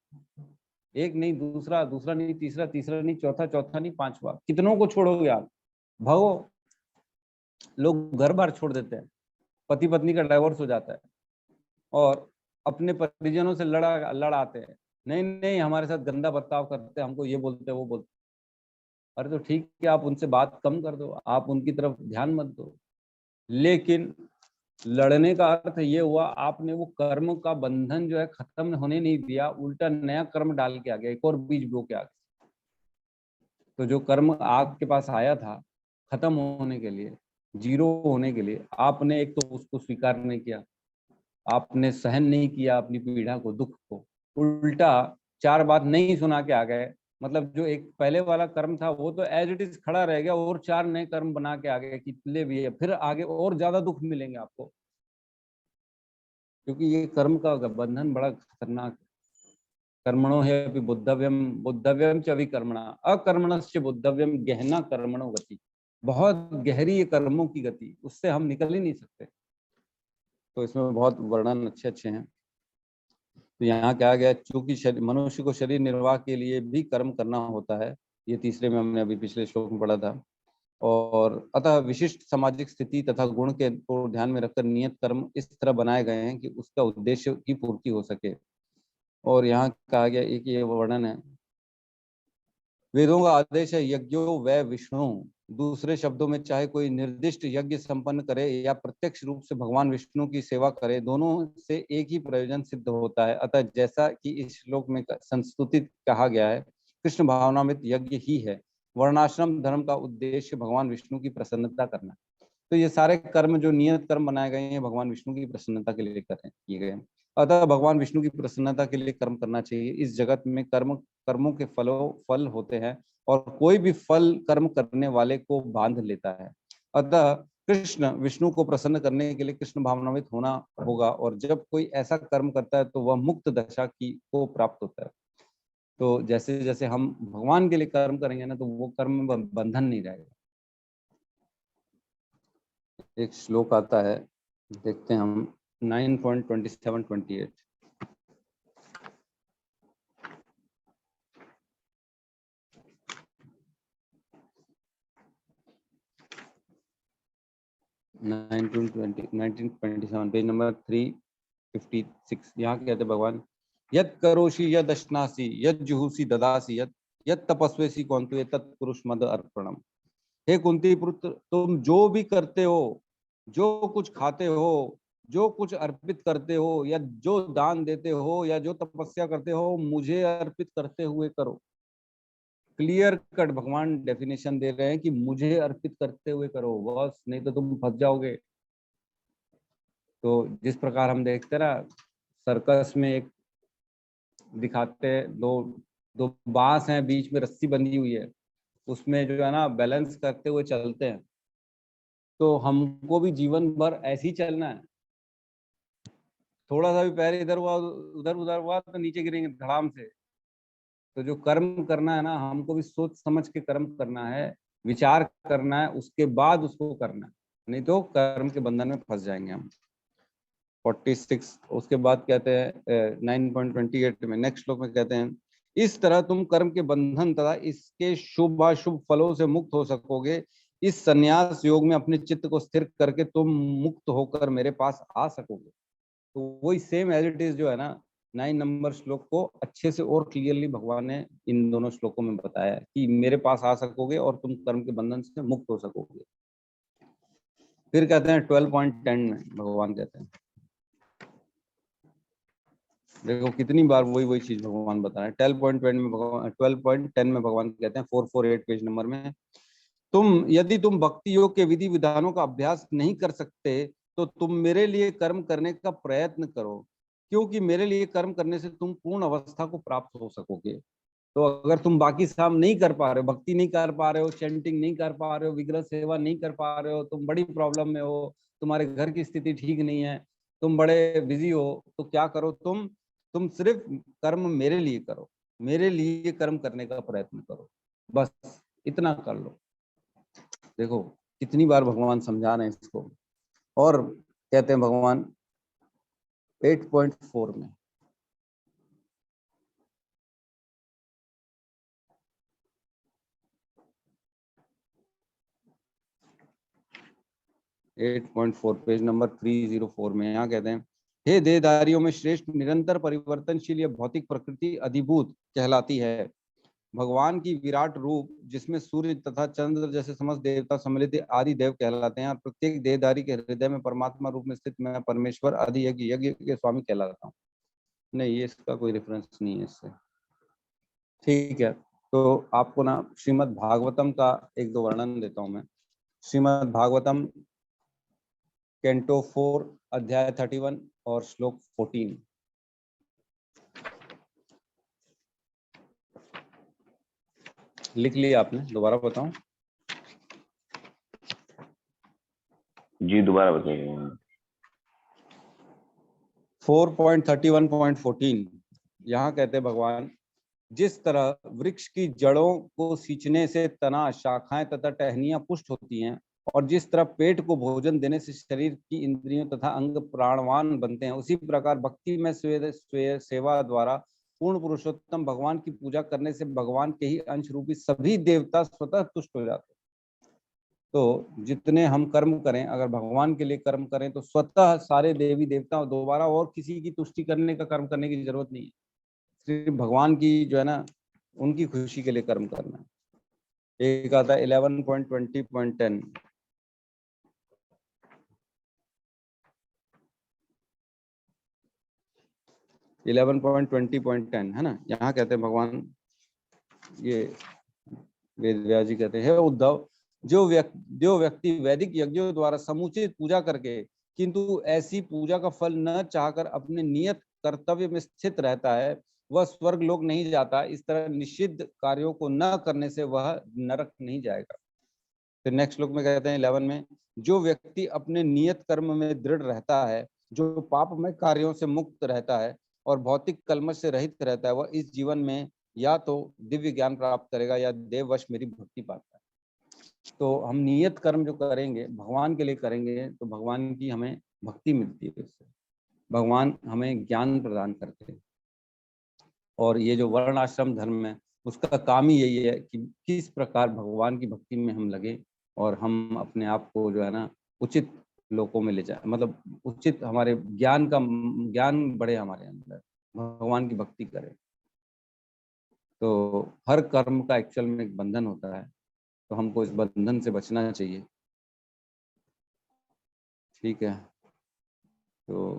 एक नहीं दूसरा, दूसरा नहीं तीसरा, तीसरा नहीं चौथा, चौथा नहीं पांचवा, कितनों को छोड़ोगे आप? भगो। लोग घर बार छोड़ देते हैं, पति पत्नी का डाइवोर्स हो जाता है और अपने परिजनों से लड़ाते हैं, नहीं नहीं हमारे साथ गंदा बर्ताव करते हैं, हमको ये बोलते हैं वो बोलते हैं। अरे तो ठीक है, आप उनसे बात कम कर दो, आप उनकी तरफ ध्यान मत दो। लेकिन लड़ने का अर्थ ये हुआ, आपने वो कर्म का बंधन जो है खत्म होने नहीं दिया, उल्टा नया कर्म डाल के आ गया, एक और बीज बो के आ गया। तो जो कर्म आपके पास आया था खत्म होने के लिए, जीरो होने के लिए, आपने एक तो उसको स्वीकार नहीं किया, आपने सहन नहीं किया अपनी पीड़ा को, दुख को, उल्टा चार बात नहीं सुना के आ गए। मतलब जो एक पहले वाला कर्म था वो तो एज इट इज खड़ा रह गया, और चार नए कर्म बना के आ गए कि ले भी है, फिर आगे और ज्यादा दुख मिलेंगे आपको, क्योंकि ये कर्म का बंधन बड़ा खतरनाक है। कर्मणो है अभी बुद्धव्यम, बुद्धव्यम च अविकर्मणा, अकर्मणस्य बुद्धव्यम गहना कर्मणो गति। बहुत गहरी ये कर्मों की गति, उससे हम निकल ही नहीं सकते। तो इसमें बहुत वर्णन अच्छे अच्छे हैं। तो यहाँ क्या गया, चूंकि मनुष्य को शरीर निर्वाह के लिए भी कर्म करना होता है, ये तीसरे में हमने अभी पिछले श्लोक में पढ़ा था। और अतः विशिष्ट सामाजिक स्थिति तथा गुण के को ध्यान में रखकर नियत कर्म इस तरह बनाए गए हैं कि उसका उद्देश्य की पूर्ति हो सके। और यहाँ कहा गया एक ये वर्णन है, वेदों का आदेश है यज्ञो वै विष्णु। दूसरे शब्दों में चाहे कोई निर्दिष्ट यज्ञ संपन्न करे या प्रत्यक्ष रूप से भगवान विष्णु की सेवा करे, दोनों से एक ही प्रयोजन सिद्ध होता है। अतः जैसा कि इस श्लोक में संस्तुतित कहा गया है, कृष्ण भावनामृत यज्ञ ही है। वर्णाश्रम धर्म का उद्देश्य भगवान विष्णु की प्रसन्नता करना। तो ये सारे कर्म जो नियत कर्म बनाए गए हैं भगवान विष्णु की प्रसन्नता के लिए किए गए हैं। अतः भगवान विष्णु की प्रसन्नता के लिए कर्म करना चाहिए। इस जगत में कर्मों के फल होते हैं, और कोई भी फल कर्म करने वाले को बांध लेता है। अतः कृष्ण विष्णु को प्रसन्न करने के लिए कृष्ण भावनान्वित होना होगा, और जब कोई ऐसा कर्म करता है तो वह मुक्त दशा की को प्राप्त होता है। तो जैसे जैसे हम भगवान के लिए कर्म करेंगे ना, तो वो कर्म में बंधन नहीं रहेगा। एक श्लोक आता है, देखते हैं हम 9.27-28। Page number 356। यहाँ कहते भगवान, यत् करोषि यद अश्नासि यद जुहुसि ददासि यद तपस्वेसी कौंतु तत्पुरुष मद अर्पणम। हे कुंती पुत्र, तुम जो भी करते हो, जो कुछ खाते हो, जो कुछ अर्पित करते हो, या जो दान देते हो, या जो तपस्या करते हो, मुझे अर्पित करते हुए करो। क्लियर कट भगवान डेफिनेशन दे रहे हैं कि मुझे अर्पित करते हुए करो बस, नहीं तो तुम फंस जाओगे। तो जिस प्रकार हम देखते ना, सर्कस में एक दिखाते हैं, दो बांस हैं, बीच में रस्सी बंधी हुई है, उसमें जो है ना बैलेंस करते हुए चलते हैं। तो हमको भी जीवन भर ऐसे ही चलना है। थोड़ा सा भी पैर इधर हुआ उधर उधर हुआ तो नीचे गिरेंगे धड़ाम से। तो जो कर्म करना है ना, हमको भी सोच समझ के कर्म करना है, विचार करना है, उसके बाद उसको करना है। नहीं तो कर्म के बंधन में फंस जाएंगे हम। 46 उसके बाद कहते हैं 9.28 में नेक्स्ट श्लोक में कहते हैं, इस तरह तुम कर्म के बंधन तथा इसके शुभ अशुभ फलों से मुक्त हो सकोगे। इस संन्यास योग में अपने चित्त को स्थिर करके तुम मुक्त होकर मेरे पास आ सकोगे। तो वही सेम एज इट इज जो है ना 9 नंबर श्लोक को अच्छे से और क्लियरली भगवान ने इन दोनों श्लोकों में बताया कि मेरे पास आ सकोगे और तुम कर्म के बंधन से मुक्त हो सकोगे। फिर कहते हैं 12.10 में भगवान कहते हैं, देखो कितनी बार वही चीज भगवान बता रहे हैं। 12.10 में भगवान 12.10 में भगवान कहते हैं 448 पेज नंबर में, यदि तुम भक्ति योग के विधि विधानों का अभ्यास नहीं कर सकते तो तुम मेरे लिए कर्म करने का प्रयत्न करो, क्योंकि मेरे लिए कर्म करने से तुम पूर्ण अवस्था को प्राप्त हो सकोगे। तो अगर तुम बाकी काम नहीं कर पा रहे हो, भक्ति नहीं कर पा रहे हो, चैंटिंग नहीं कर पा रहे हो, विग्रह सेवा नहीं कर पा रहे हो, तुम बड़ी प्रॉब्लम में हो, तुम्हारे घर की स्थिति ठीक नहीं है, तुम बड़े बिजी हो, तो क्या करो, तुम सिर्फ कर्म मेरे लिए करो, मेरे लिए कर्म करने का प्रयत्न करो, बस इतना कर लो। देखो कितनी बार भगवान समझा रहे हैं इसको। और कहते हैं भगवान 8.4 में, पेज नंबर 304 में यहाँ कहते हैं, हे देहधारियों में श्रेष्ठ निरंतर परिवर्तनशील यह भौतिक प्रकृति अधिभूत कहलाती है। भगवान की विराट रूप जिसमें सूर्य तथा चंद्र जैसे समस्त देवता सम्मिलित आदि देव कहलाते हैं, और प्रत्येक देहधारी के हृदय में परमात्मा रूप में स्थित मैं परमेश्वर आदि यज्ञ के स्वामी कहलाता हूँ। नहीं, ये इसका कोई रेफरेंस नहीं है इससे। ठीक है, तो आपको ना श्रीमद् भागवतम का एक दो वर्णन देता हूं मैं। श्रीमद् भागवतम कैंटो 4 अध्याय 31 और श्लोक 14। लिख लिया आपने? दोबारा बताऊं? जी दोबारा बताइए। 4.31.14 यहाँ कहते हैं भगवान, जिस तरह वृक्ष की जड़ों को सींचने से तना, शाखाएं तथा टहनियां पुष्ट होती हैं, और जिस तरह पेट को भोजन देने से शरीर की इंद्रियों तथा अंग प्राणवान बनते हैं, उसी प्रकार भक्ति में सेवा द्वारा पूर्ण पुरुषोत्तम भगवान की पूजा करने से भगवान के ही अंश रूपी सभी देवता स्वतः तुष्ट हो जाते हैं। तो जितने हम कर्म करें, अगर भगवान के लिए कर्म करें तो स्वतः सारे देवी देवता, दोबारा और किसी की तुष्टि करने का कर्म करने की जरूरत नहीं है, सिर्फ भगवान की जो है ना उनकी खुशी के लिए कर्म करना है। एक आता है 11.20.10, 11.20.10 है ना। यहाँ कहते हैं भगवान, ये वेद व्यास जी कहते हैं, उद्धव, जो व्यक्ति वैदिक यज्ञों द्वारा समुचित पूजा करके किंतु ऐसी पूजा का फल न चाहकर अपने नियत कर्तव्य में स्थित रहता है, वह स्वर्ग लोक नहीं जाता। इस तरह निषिद्ध कार्यों को न करने से वह नरक नहीं जाएगा। फिर नेक्स्ट श्लोक में कहते हैं 11 में, जो व्यक्ति अपने नियत कर्म में दृढ़ रहता है, जो पापमय कार्यों से मुक्त रहता है और भौतिक कलमश से रहित रहता है, वह इस जीवन में या तो दिव्य ज्ञान प्राप्त करेगा या देववश मेरी भक्ति पाता है। तो हम नियत कर्म जो करेंगे भगवान के लिए करेंगे तो भगवान की हमें भक्ति मिलती है, उससे भगवान हमें ज्ञान प्रदान करते हैं। और ये जो वर्ण आश्रम धर्म है उसका काम ही यही है कि किस प्रकार भगवान की भक्ति में हम लगे और हम अपने आप को जो है ना उचित लोकों में ले जाए, मतलब उचित हमारे ज्ञान बढ़े हमारे अंदर, भगवान की भक्ति करें। तो हर कर्म का एक्चुअल में एक बंधन होता है, तो हमको इस बंधन से बचना चाहिए। ठीक है, तो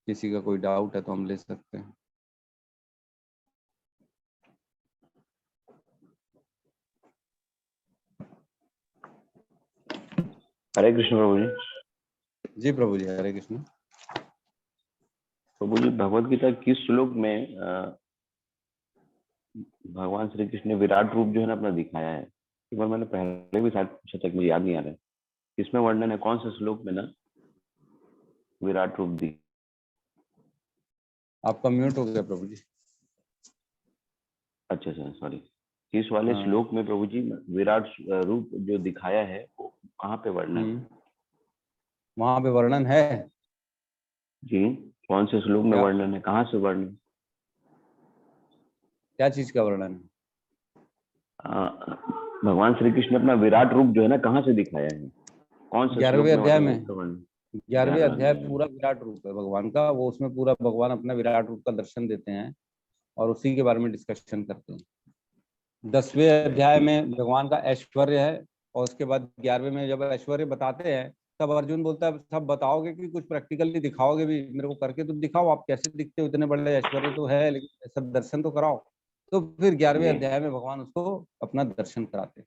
किसी का कोई डाउट है तो हम ले सकते हैं। हरे कृष्ण प्रभु जी। जी प्रभु जी, हरे कृष्ण। प्रभु जी, भगवत गीता किस श्लोक में भगवान श्री कृष्ण ने विराट रूप जो है ना अपना दिखाया है? एक बार मैंने पहले भी शायद पूछा था, मुझे याद नहीं आ रहा है किसमें वर्णन है, कौन से श्लोक में ना विराट रूप दी? आपका म्यूट हो गया प्रभु जी। अच्छा सॉरी। इस वाले श्लोक में प्रभु जी विराट रूप जो दिखाया है वो कहाँ पे वर्णन है? वहां पे वर्णन है? जी, कौन से श्लोक में क्या? वर्णन है, कहाँ से वर्णन? क्या चीज का वर्णन है? आ, भगवान श्री कृष्ण ने अपना विराट रूप जो है ना कहाँ से दिखाया है, कौन से श्लोक 11वें में अध्याय मतलब में। उसका वर्णन? 11वें 11वां अध्याय अध्याय। पूरा विराट रूप है भगवान का, वो उसमें पूरा भगवान अपना विराट रूप का दर्शन देते हैं और उसी के बारे में डिस्कशन करते हैं। 10वें अध्याय में भगवान का ऐश्वर्य है, और उसके बाद 11वें में जब ऐश्वर्य बताते हैं तब अर्जुन बोलता है सब बताओगे कि कुछ प्रैक्टिकली दिखाओगे भी, मेरे को करके तो दिखाओ, आप कैसे दिखते हो, इतने बड़े ऐश्वर्य तो है लेकिन सब दर्शन तो कराओ। तो फिर 11वें जी, अध्याय में भगवान उसको अपना दर्शन कराते हैं।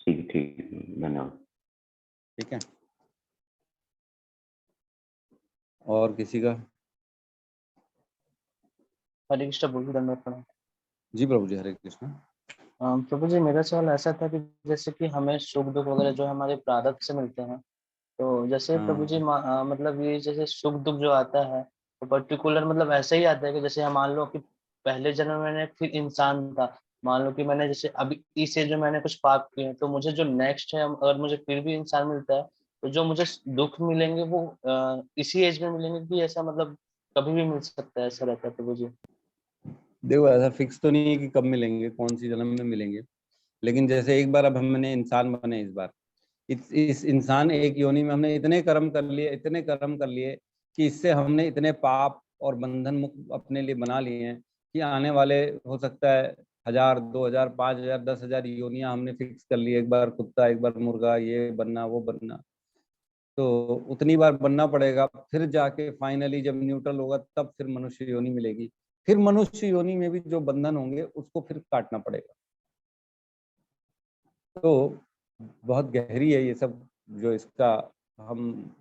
ठीक ठीक, धन्यवाद। ठीक है, और किसी का? हरे कृष्ण प्रभु, दंडवत प्रणाम। जी प्रभु जी, हरे कृष्ण। प्रभु जी, मेरा सवाल ऐसा था कि जैसे कि हमें सुख दुख वगैरह जो हमारे प्रारब्ध से मिलते हैं, तो जैसे प्रभु जी हाँ मतलब ये जैसे सुख दुख जो आता है तो पर्टिकुलर मतलब ऐसे ही आता है कि जैसे हम मान लो कि पहले जन्म में मैंने फिर इंसान था, मान लो कि मैंने जैसे अभी इस एज में मैंने कुछ पाप किए हैं, तो मुझे जो नेक्स्ट है अगर मुझे फिर भी इंसान मिलता है तो जो मुझे दुख मिलेंगे वो इसी एज में मिलेंगे कि ऐसा मतलब कभी भी मिल सकता है, ऐसा रहता है प्रभु जी? देखो, ऐसा फिक्स तो नहीं है कि कब मिलेंगे, कौन सी जन्म में मिलेंगे, लेकिन जैसे एक बार अब हमने इंसान बने, इस बार इस इंसान एक योनि में हमने इतने कर्म कर लिए, इतने कर्म कर लिए कि इससे हमने इतने पाप और बंधन मुक्त अपने लिए बना लिए हैं कि आने वाले हो सकता है 1000, 2000, 5000, 10,000 योनियां हमने फिक्स कर ली, एक बार कुत्ता, एक बार मुर्गा, ये बनना वो बनना। तो उतनी बार बनना पड़ेगा, फिर जाके फाइनली जब न्यूट्रल होगा तब फिर मनुष्य योनि मिलेगी। फिर मनुष्य योनि में भी जो बंधन होंगे उसको फिर काटना पड़ेगा। तो बहुत गहरी है ये सब, जो इसका हम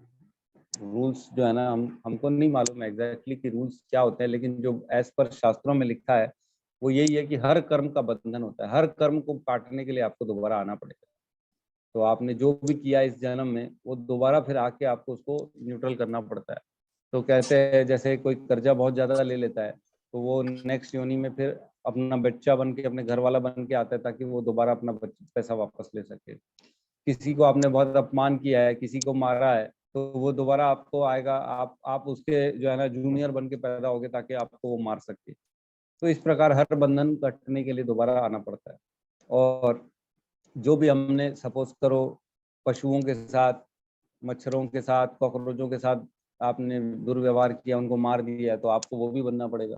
रूल्स जो है ना, हमको नहीं मालूम एग्जैक्टली कि रूल्स क्या होते हैं, लेकिन जो एज पर शास्त्रों में लिखा है वो यही है कि हर कर्म का बंधन होता है, हर कर्म को काटने के लिए आपको दोबारा आना पड़ेगा। तो आपने जो भी किया इस जन्म में वो दोबारा फिर आके आपको उसको न्यूट्रल करना पड़ता है। तो कहते हैं जैसे कोई कर्जा बहुत ज्यादा ले लेता है तो वो नेक्स्ट योनि में फिर अपना बच्चा बन के, अपने घर वाला बन के आता है ताकि वो दोबारा अपना पैसा वापस ले सके। किसी को आपने बहुत अपमान किया है, किसी को मारा है, तो वो दोबारा आपको आएगा, आप उसके जो है ना जूनियर बन के पैदा होगे ताकि आपको वो मार सके। तो इस प्रकार हर बंधन कटने के लिए दोबारा आना पड़ता है। और जो भी हमने सपोज करो पशुओं के साथ, मच्छरों के साथ, कॉकरोचों के साथ आपने दुर्व्यवहार किया, उनको मार दिया, तो आपको वो भी बनना पड़ेगा।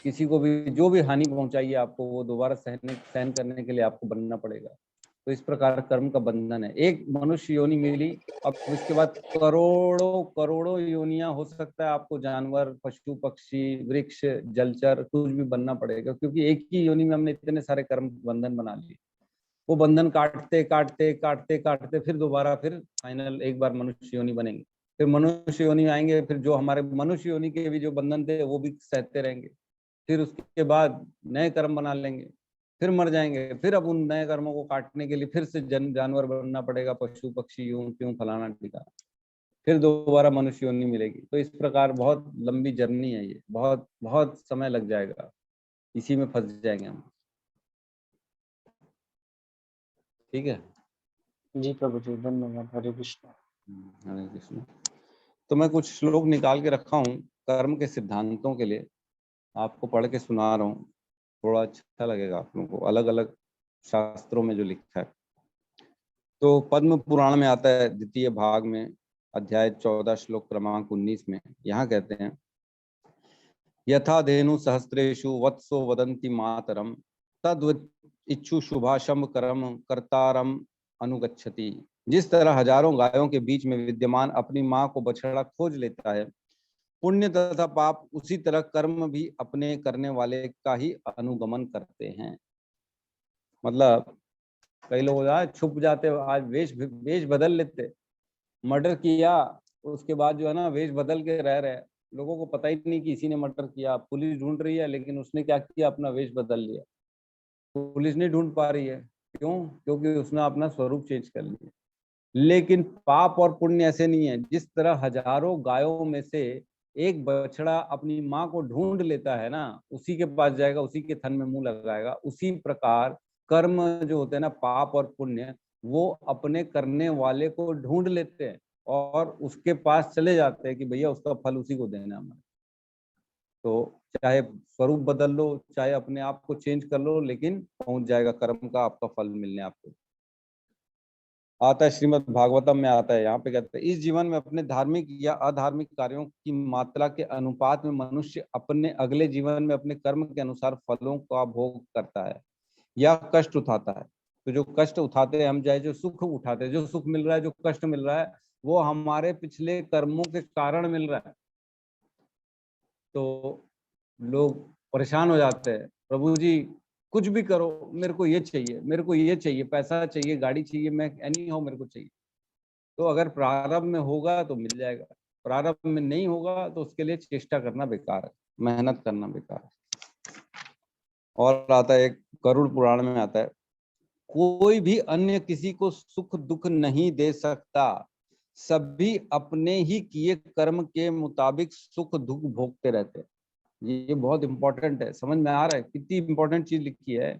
किसी को भी जो भी हानि पहुंचाई है आपको, वो दोबारा सहन करने के लिए आपको बनना पड़ेगा। तो इस प्रकार कर्म का बंधन है। एक मनुष्य योनि मिली, अब इसके बाद करोड़ों करोड़ों योनियां हो सकता है आपको, जानवर, पशु पक्षी, वृक्ष, जलचर, कुछ भी बनना पड़ेगा, क्योंकि एक ही योनि में हमने इतने सारे कर्म बंधन बना लिए। वो बंधन काटते काटते काटते काटते फिर दोबारा फिर फाइनल एक बार मनुष्य योनि बनेंगे। फिर मनुष्य योनि में आएंगे, फिर जो हमारे मनुष्य योनि के भी जो बंधन थे वो भी सहते रहेंगे। फिर उसके बाद नए कर्म बना लेंगे, फिर मर जाएंगे, फिर अब उन नए कर्मों को काटने के लिए फिर से जानवर बनना पड़ेगा, पशु पक्षी, यूं क्यों फलाना टिका, फिर दोबारा मनुष्य योनि मिलेगी। तो इस प्रकार बहुत लंबी जर्नी है ये, बहुत बहुत समय लग जाएगा, इसी में फंस जाएंगे हम। ठीक है। जी प्रभु जी, धन्यवाद। हरे कृष्ण। हरे कृष्ण। तो मैं कुछ श्लोक निकाल के रखा हूँ कर्म के सिद्धांतों के लिए, आपको पढ़ के सुना रहा हूँ, थोड़ा अच्छा लगेगा आप लोगों को, अलग अलग शास्त्रों में जो लिखा है। तो पद्म पुराण में आता है, द्वितीय भाग में, अध्याय 14, श्लोक क्रमांक 19 में यहाँ कहते हैं, यथा धेनु सहस्त्रेषु वत्सो वदन्ति मातरम तद्वत् इच्छु शुभाशम कर्म कर्तारम अनुगच्छति। जिस तरह हजारों गायों के बीच में विद्यमान अपनी माँ को बछड़ा खोज लेता है, पुण्य तथा पाप उसी तरह कर्म भी अपने करने वाले का ही अनुगमन करते हैं। मतलब कई लोग आज छुप जाते, आज वेश बदल लेते, मर्डर किया उसके बाद जो है ना वेश बदल के रह रहे, लोगों को पता ही नहीं कि इसी ने मर्डर किया, पुलिस ढूंढ रही है लेकिन उसने क्या किया, अपना वेश बदल लिया, पुलिस नहीं ढूंढ पा रही है। क्यों? क्योंकि उसने अपना स्वरूप चेंज कर लिया। लेकिन पाप और पुण्य ऐसे नहीं है। जिस तरह हजारों गायों में से एक बछड़ा अपनी माँ को ढूंढ लेता है ना, उसी के पास जाएगा, उसी के थन में मुंह लगाएगा, उसी प्रकार कर्म जो होते हैं ना, पाप और पुण्य, वो अपने करने वाले को ढूंढ लेते हैं और उसके पास चले जाते हैं कि भैया उसका फल उसी को देना हमें। तो चाहे स्वरूप बदल लो, चाहे अपने आप को चेंज कर लो, लेकिन पहुंच जाएगा कर्म का आपका फल मिलने आपको। आता है श्रीमद् भागवतम में आता है, यहाँ पे कहते हैं इस जीवन में अपने धार्मिक या अधार्मिक कार्यों की मात्रा के अनुपात में मनुष्य अपने अगले जीवन में अपने कर्म के अनुसार फलों का भोग करता है या कष्ट उठाता है। तो जो कष्ट उठाते हैं हम, चाहे जो सुख उठाते हैं, जो सुख मिल रहा है, जो कष्ट मिल रहा है, वो हमारे पिछले कर्मों के कारण मिल रहा है। तो लोग परेशान हो जाते हैं, प्रभु जी कुछ भी करो, मेरे को ये चाहिए, मेरे को ये चाहिए, पैसा चाहिए, गाड़ी चाहिए, मैं एनी हाउ मेरे को चाहिए। तो अगर प्रारब्ध में होगा तो मिल जाएगा, प्रारब्ध में नहीं होगा तो उसके लिए चेष्टा करना बेकार है, मेहनत करना बेकार है। और आता है एक गरुड़ पुराण में आता है, कोई भी अन्य किसी को सुख दुख नहीं दे सकता, सभी अपने ही किए कर्म के मुताबिक सुख दुख भोगते रहते हैं। ये बहुत इंपॉर्टेंट है, समझ में आ रहा है कितनी इंपॉर्टेंट चीज लिखी है।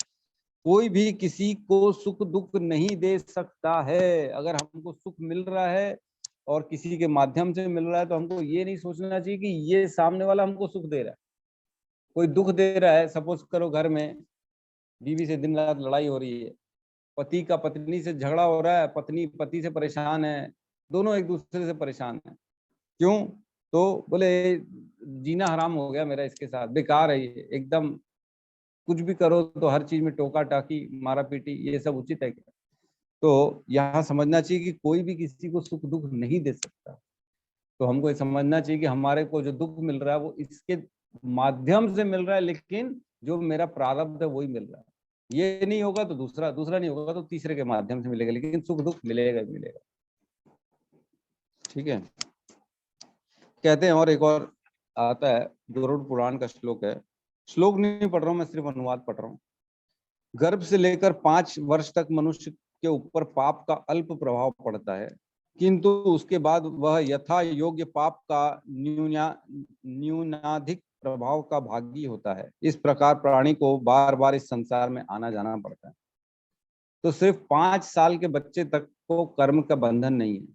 कोई भी किसी को सुख दुख नहीं दे सकता है। अगर हमको सुख मिल रहा है और किसी के माध्यम से मिल रहा है तो हमको ये नहीं सोचना चाहिए कि ये सामने वाला हमको सुख दे रहा है। कोई दुख दे रहा है, सपोज करो घर में बीवी से दिन रात लड़ाई हो रही है, पति का पत्नी से झगड़ा हो रहा है, पत्नी पति से परेशान है, दोनों एक दूसरे से परेशान है। क्यों? तो बोले जीना हराम हो गया मेरा इसके साथ, बेकार है ये एकदम, कुछ भी करो तो हर चीज में टोका टाकी मारा पीटी, ये सब उचित है क्या? तो यहाँ समझना चाहिए कि कोई भी किसी को सुख दुख नहीं दे सकता। तो हमको ये समझना चाहिए कि हमारे को जो दुख मिल रहा है वो इसके माध्यम से मिल रहा है, लेकिन जो मेरा प्रारब्ध है वही मिल रहा है। ये नहीं होगा तो दूसरा, दूसरा नहीं होगा तो तीसरे के माध्यम से मिलेगा, लेकिन सुख दुख मिलेगा ही मिलेगा। ठीक है, कहते हैं। और एक और आता है, गरुड़ पुराण का श्लोक है, श्लोक नहीं पढ़ रहा हूँ मैं, सिर्फ अनुवाद पढ़ रहा हूँ। गर्भ से लेकर 5 वर्ष तक मनुष्य के ऊपर पाप का अल्प प्रभाव पड़ता है, किंतु उसके बाद वह यथा योग्य पाप का न्यूनाधिक प्रभाव का भागी होता है। इस प्रकार प्राणी को बार बार इस संसार में आना जाना पड़ता है। तो सिर्फ 5 साल के बच्चे तक को कर्म का बंधन नहीं है।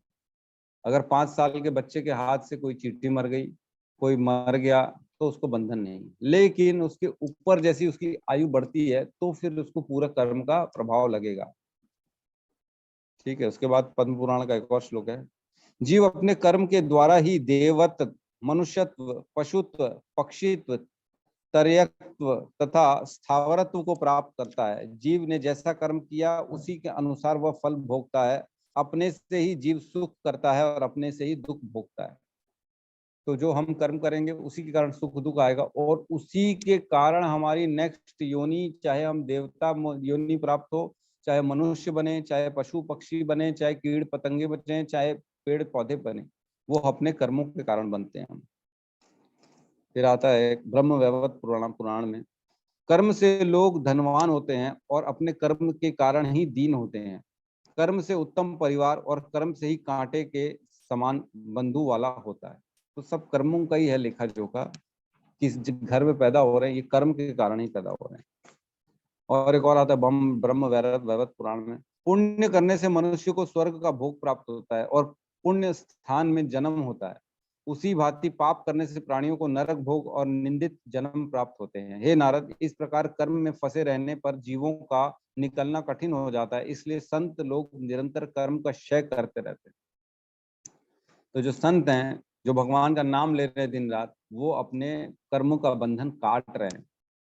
अगर 5 साल के बच्चे के हाथ से कोई चींटी मर गई, कोई मर गया, तो उसको बंधन नहीं। लेकिन उसके ऊपर जैसी उसकी आयु बढ़ती है तो फिर उसको पूरा कर्म का प्रभाव लगेगा। ठीक है, उसके बाद पद्म पुराण का एक और श्लोक है, जीव अपने कर्म के द्वारा ही देवत्व, मनुष्यत्व, पशुत्व, पक्षित्व, तर्यत्व तथा स्थावरत्व को प्राप्त करता है। जीव ने जैसा कर्म किया उसी के अनुसार वह फल भोगता है। अपने से ही जीव सुख करता है और अपने से ही दुख भोगता है। तो जो हम कर्म करेंगे उसी के कारण सुख दुख आएगा, और उसी के कारण हमारी नेक्स्ट योनि, चाहे हम देवता योनि प्राप्त हो, चाहे मनुष्य बने, चाहे पशु पक्षी बने, चाहे कीड़ पतंगे बने, चाहे पेड़ पौधे बने, वो अपने कर्मों के कारण बनते हैं हम। फिर आता है ब्रह्म वैवर्त पुराण में, कर्म से लोग धनवान होते हैं और अपने कर्म के कारण ही दीन होते हैं। कर्म से उत्तम परिवार और कर्म से ही कांटे के समान बंधु वाला होता है। तो सब कर्मों का ही है लेखा जोखा, किस घर में पैदा हो रहे हैं ये कर्म के कारण ही पैदा हो रहे हैं। और एक और आता है ब्रह्म वैवर्त पुराण में, पुण्य करने से मनुष्य को स्वर्ग का भोग प्राप्त होता है और पुण्य स्थान में जन्म होता है। उसी भांति पाप करने से प्राणियों को नरक भोग और निंदित जन्म प्राप्त होते हैं। हे नारद, इस प्रकार कर्म में फंसे रहने पर जीवों का निकलना कठिन हो जाता है, इसलिए संत लोग निरंतर कर्म का क्षय करते रहते हैं। तो जो संत हैं, जो भगवान का नाम ले रहे हैं दिन रात, वो अपने कर्मों का बंधन काट रहे हैं।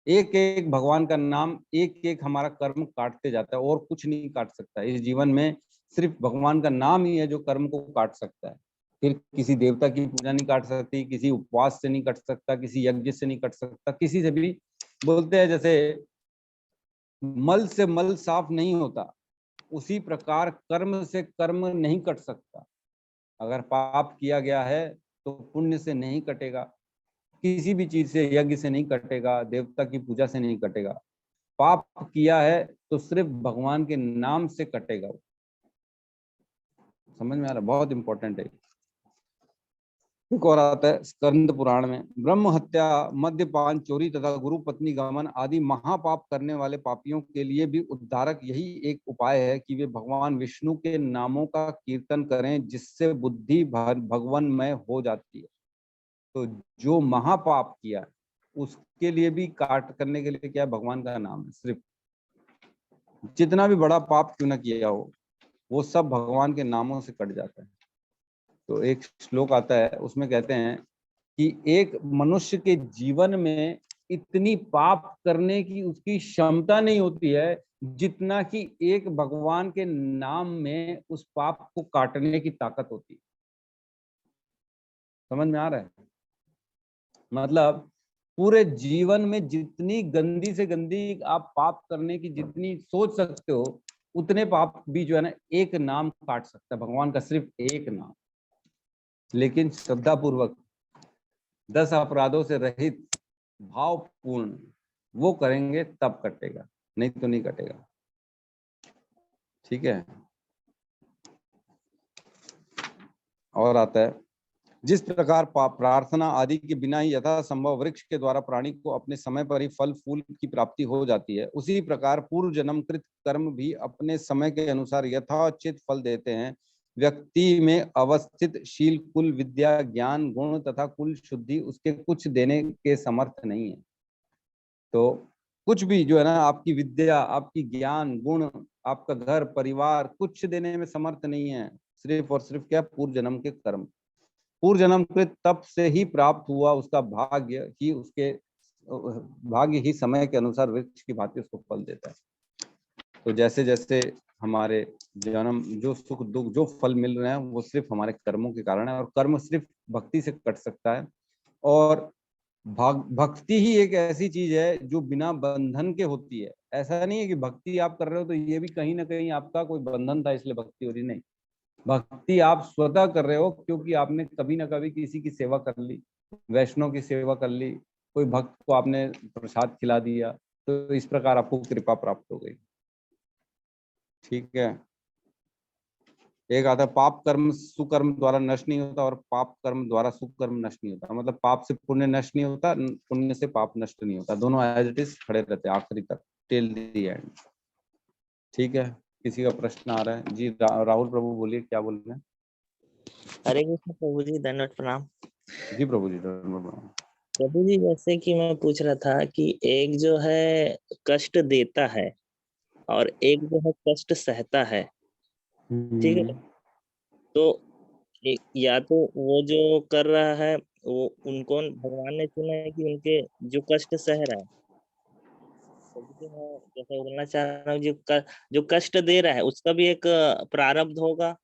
एक एक भगवान का नाम, एक एक हमारा कर्म काटते जाता है, और कुछ नहीं काट सकता। इस जीवन में सिर्फ भगवान का नाम ही है जो कर्म को काट सकता है। फिर किसी देवता की पूजा नहीं काट सकती, किसी उपवास से नहीं कट सकता, किसी यज्ञ से नहीं कट सकता, किसी से भी। बोलते हैं जैसे मल से मल साफ नहीं होता, उसी प्रकार कर्म से कर्म नहीं कट सकता। अगर पाप किया गया है तो पुण्य से नहीं कटेगा, किसी भी चीज से, यज्ञ से नहीं कटेगा, देवता की पूजा से नहीं कटेगा। पाप किया है तो सिर्फ भगवान के नाम से कटेगा। समझ में आ रहा? बहुत इंपॉर्टेंट है। एक और आता है स्कंद पुराण में, ब्रह्म हत्या, मद्यपान, चोरी तथा गुरु पत्नी गमन आदि महापाप करने वाले पापियों के लिए भी उद्धारक यही एक उपाय है कि वे भगवान विष्णु के नामों का कीर्तन करें, जिससे बुद्धि भगवानमय हो जाती है। तो जो महापाप किया उसके लिए भी काट करने के लिए क्या है, भगवान का नाम है। सिर्फ जितना भी बड़ा पाप क्यों ना किया हो वो सब भगवान के नामों से कट जाता है। तो एक श्लोक आता है उसमें कहते हैं कि एक मनुष्य के जीवन में इतनी पाप करने की उसकी क्षमता नहीं होती है जितना कि एक भगवान के नाम में उस पाप को काटने की ताकत होती है। समझ में आ रहा है? मतलब पूरे जीवन में जितनी गंदी से गंदी आप पाप करने की जितनी सोच सकते हो उतने पाप भी जो है ना एक नाम काट सकता है, भगवान का सिर्फ एक नाम। लेकिन श्रद्धा पूर्वक 10 अपराधों से रहित भावपूर्ण वो करेंगे तब कटेगा, नहीं तो नहीं कटेगा। ठीक है। और आता है, जिस प्रकार प्रार्थना आदि के बिना ही यथासंभव वृक्ष के द्वारा प्राणी को अपने समय पर ही फल फूल की प्राप्ति हो जाती है, उसी प्रकार पूर्व जन्म कृत कर्म भी अपने समय के अनुसार यथोचित फल देते हैं। व्यक्ति में अवस्थित शील, कुल, विद्या, ज्ञान, गुण तथा कुल शुद्धि उसके कुछ देने के समर्थ नहीं है। तो कुछ भी जो है ना, आपकी विद्या, आपकी ज्ञान, गुण, आपका घर परिवार कुछ देने में समर्थ नहीं है। सिर्फ और सिर्फ क्या, पूर्व जन्म के कर्म, पूर्व जन्म कृत तप से ही प्राप्त हुआ उसका भाग्य ही, उसके भाग्य ही समय के अनुसार वृक्ष की भांति उसको फल देता है। तो जैसे जैसे हमारे जन्म जो सुख दुख जो फल मिल रहे हैं वो सिर्फ हमारे कर्मों के कारण है, और कर्म सिर्फ भक्ति से कट सकता है। और भक्ति ही एक ऐसी चीज है जो बिना बंधन के होती है। ऐसा नहीं है कि भक्ति आप कर रहे हो तो ये भी कहीं ना कहीं आपका कोई बंधन था इसलिए भक्ति हो रही, नहीं। भक्ति आप स्वतः कर रहे हो क्योंकि आपने कभी ना कभी किसी की सेवा कर ली, वैष्णव की सेवा कर ली, कोई भक्त को आपने प्रसाद खिला दिया, तो इस प्रकार आपको कृपा प्राप्त हो गई। ठीक है। एक आता है, पाप कर्म सुकर्म द्वारा नष्ट नहीं होता और पाप कर्म द्वारा सुकर्म नष्ट नहीं होता। मतलब पाप से पुण्य नष्ट नहीं होता, पुण्य से पाप नष्ट नहीं होता, दोनों एज इट इज खड़े रहते हैं आखिरी तक, टिल द एंड। ठीक है। किसी का प्रश्न आ रहा है? जी राहुल प्रभु बोलिए, क्या बोल रहे हैं? हरे कृष्ण प्रभु जी, दंडवत प्रणाम। जी प्रभु जी, धन्यवाद प्रभु। प्रभु जी, जैसे कि मैं पूछ रहा था कि एक जो है कष्ट देता है और एक जो है कष्ट सहता है, ठीक है? तो या तो वो जो कर रहा है वो उनको भगवान ने चुना है कि उनके जो कष्ट सह रहा है, तो मैं जैसे बोलना चाह रहा हूँ जो कष्ट दे रहा है उसका भी एक प्रारब्ध होगा,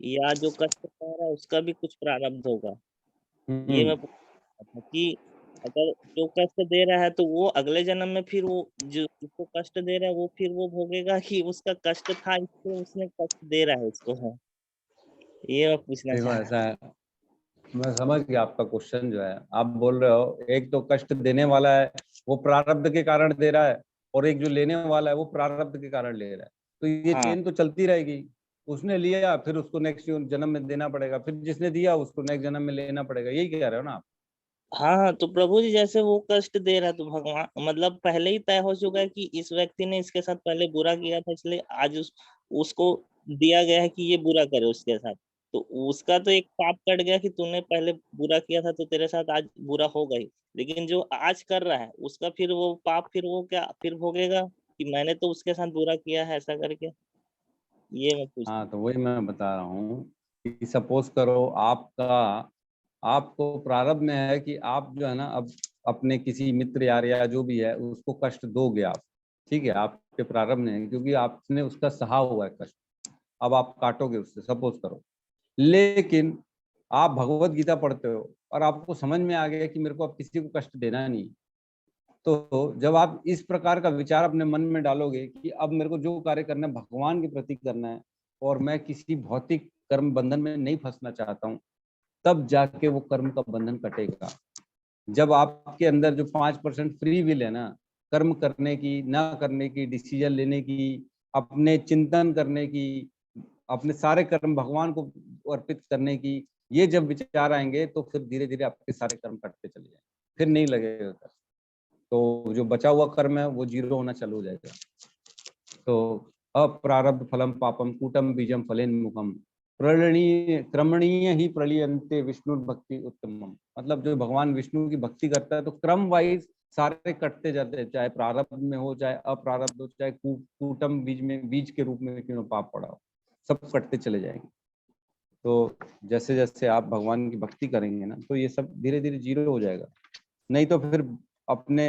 या जो कष्ट सह रहा है उसका भी कुछ प्रारब्ध होगा। ये मैं पूछ रहा था कि अगर जो कष्ट दे रहा है तो वो अगले जन्म में फिर वो जो जिसको कष्ट दे रहा है वो फिर वो भोगेगा, कि उसका कष्ट था इसलिए उसने कष्ट दे रहा है उसको। है ये मैं पूछना देखो चाह ऐसा है, मैं समझ गया आपका क्वेश्चन। जो है आप बोल रहे हो एक तो कष्ट देने वाला है वो प्रारब्ध के कारण दे रहा है, और एक जो लेने वाला है वो प्रारब्ध के कारण ले रहा है, तो ये हाँ चेन तो चलती रहेगी। उसने लिया फिर उसको नेक्स्ट जन्म में देना पड़ेगा, फिर जिसने दिया उसको नेक्स्ट जन्म में लेना पड़ेगा, यही कह रहे हो ना आप? हाँ। तो प्रभु जी जैसे वो कष्ट दे रहा है तो भगवान मतलब पहले ही तय हो चुका है कि इस व्यक्ति ने इसके साथ पहले बुरा किया था, इसलिए आज उसको दिया गया है कि ये बुरा करे उसके साथ। तो उसका तो एक पाप कट गया कि तूने पहले बुरा किया था तो तेरे साथ आज बुरा होगा ही। लेकिन जो आज कर रहा है उसका फिर वो पाप फिर वो क्या फिर भोगेगा कि मैंने तो उसके साथ बुरा किया है ऐसा करके। ये मैं पूछ हाँ तो वही मैं बता रहा हूँ कि सपोज करो आपको प्रारब्ध में है कि आप जो है ना अब अपने किसी मित्र यार या जो भी है उसको कष्ट दोगे आप। ठीक है, आपके प्रारब्ध में है क्योंकि आपने उसका सहा हुआ है कष्ट, अब आप काटोगे उससे, सपोज करो। लेकिन आप भगवत गीता पढ़ते हो और आपको समझ में आ गया कि मेरे को अब किसी को कष्ट देना नहीं, तो जब आप इस प्रकार का विचार अपने मन में डालोगे कि अब मेरे को जो कार्य करना है भगवान के प्रति करना है और मैं किसी भौतिक कर्म बंधन में नहीं फंसना चाहता हूँ, तब जाके वो कर्म का बंधन कटेगा। जब आपके अंदर जो 5% फ्री विल है ना, कर्म करने की, ना करने की, डिसीजन लेने की, अपने चिंतन करने की, अपने सारे कर्म भगवान को अर्पित करने की, ये जब विचार आएंगे तो फिर धीरे धीरे आपके सारे कर्म कटते चले जाएंगे, फिर नहीं लगेगा कर। तो जो बचा हुआ कर्म है वो जीरो होना चालू हो जाएगा। तो अप्रारब्ध फलम पापम कूटम बीजम फलेन्मुखम प्रणीय क्रमणीय ही प्रलियंते विष्णु भक्ति उत्तमम। मतलब जो भगवान विष्णु की भक्ति करता है तो क्रम वाइज सारे कटते जाते हैं, चाहे प्रारब्ध में हो, चाहे अप्रारब्ध हो, चाहे कूटम बीज में, बीज के रूप में क्यों पाप पड़ा हो, सब कटते चले जाएंगे। तो जैसे जैसे आप भगवान की भक्ति करेंगे ना तो ये सब धीरे धीरे जीरो हो जाएगा। नहीं तो फिर अपने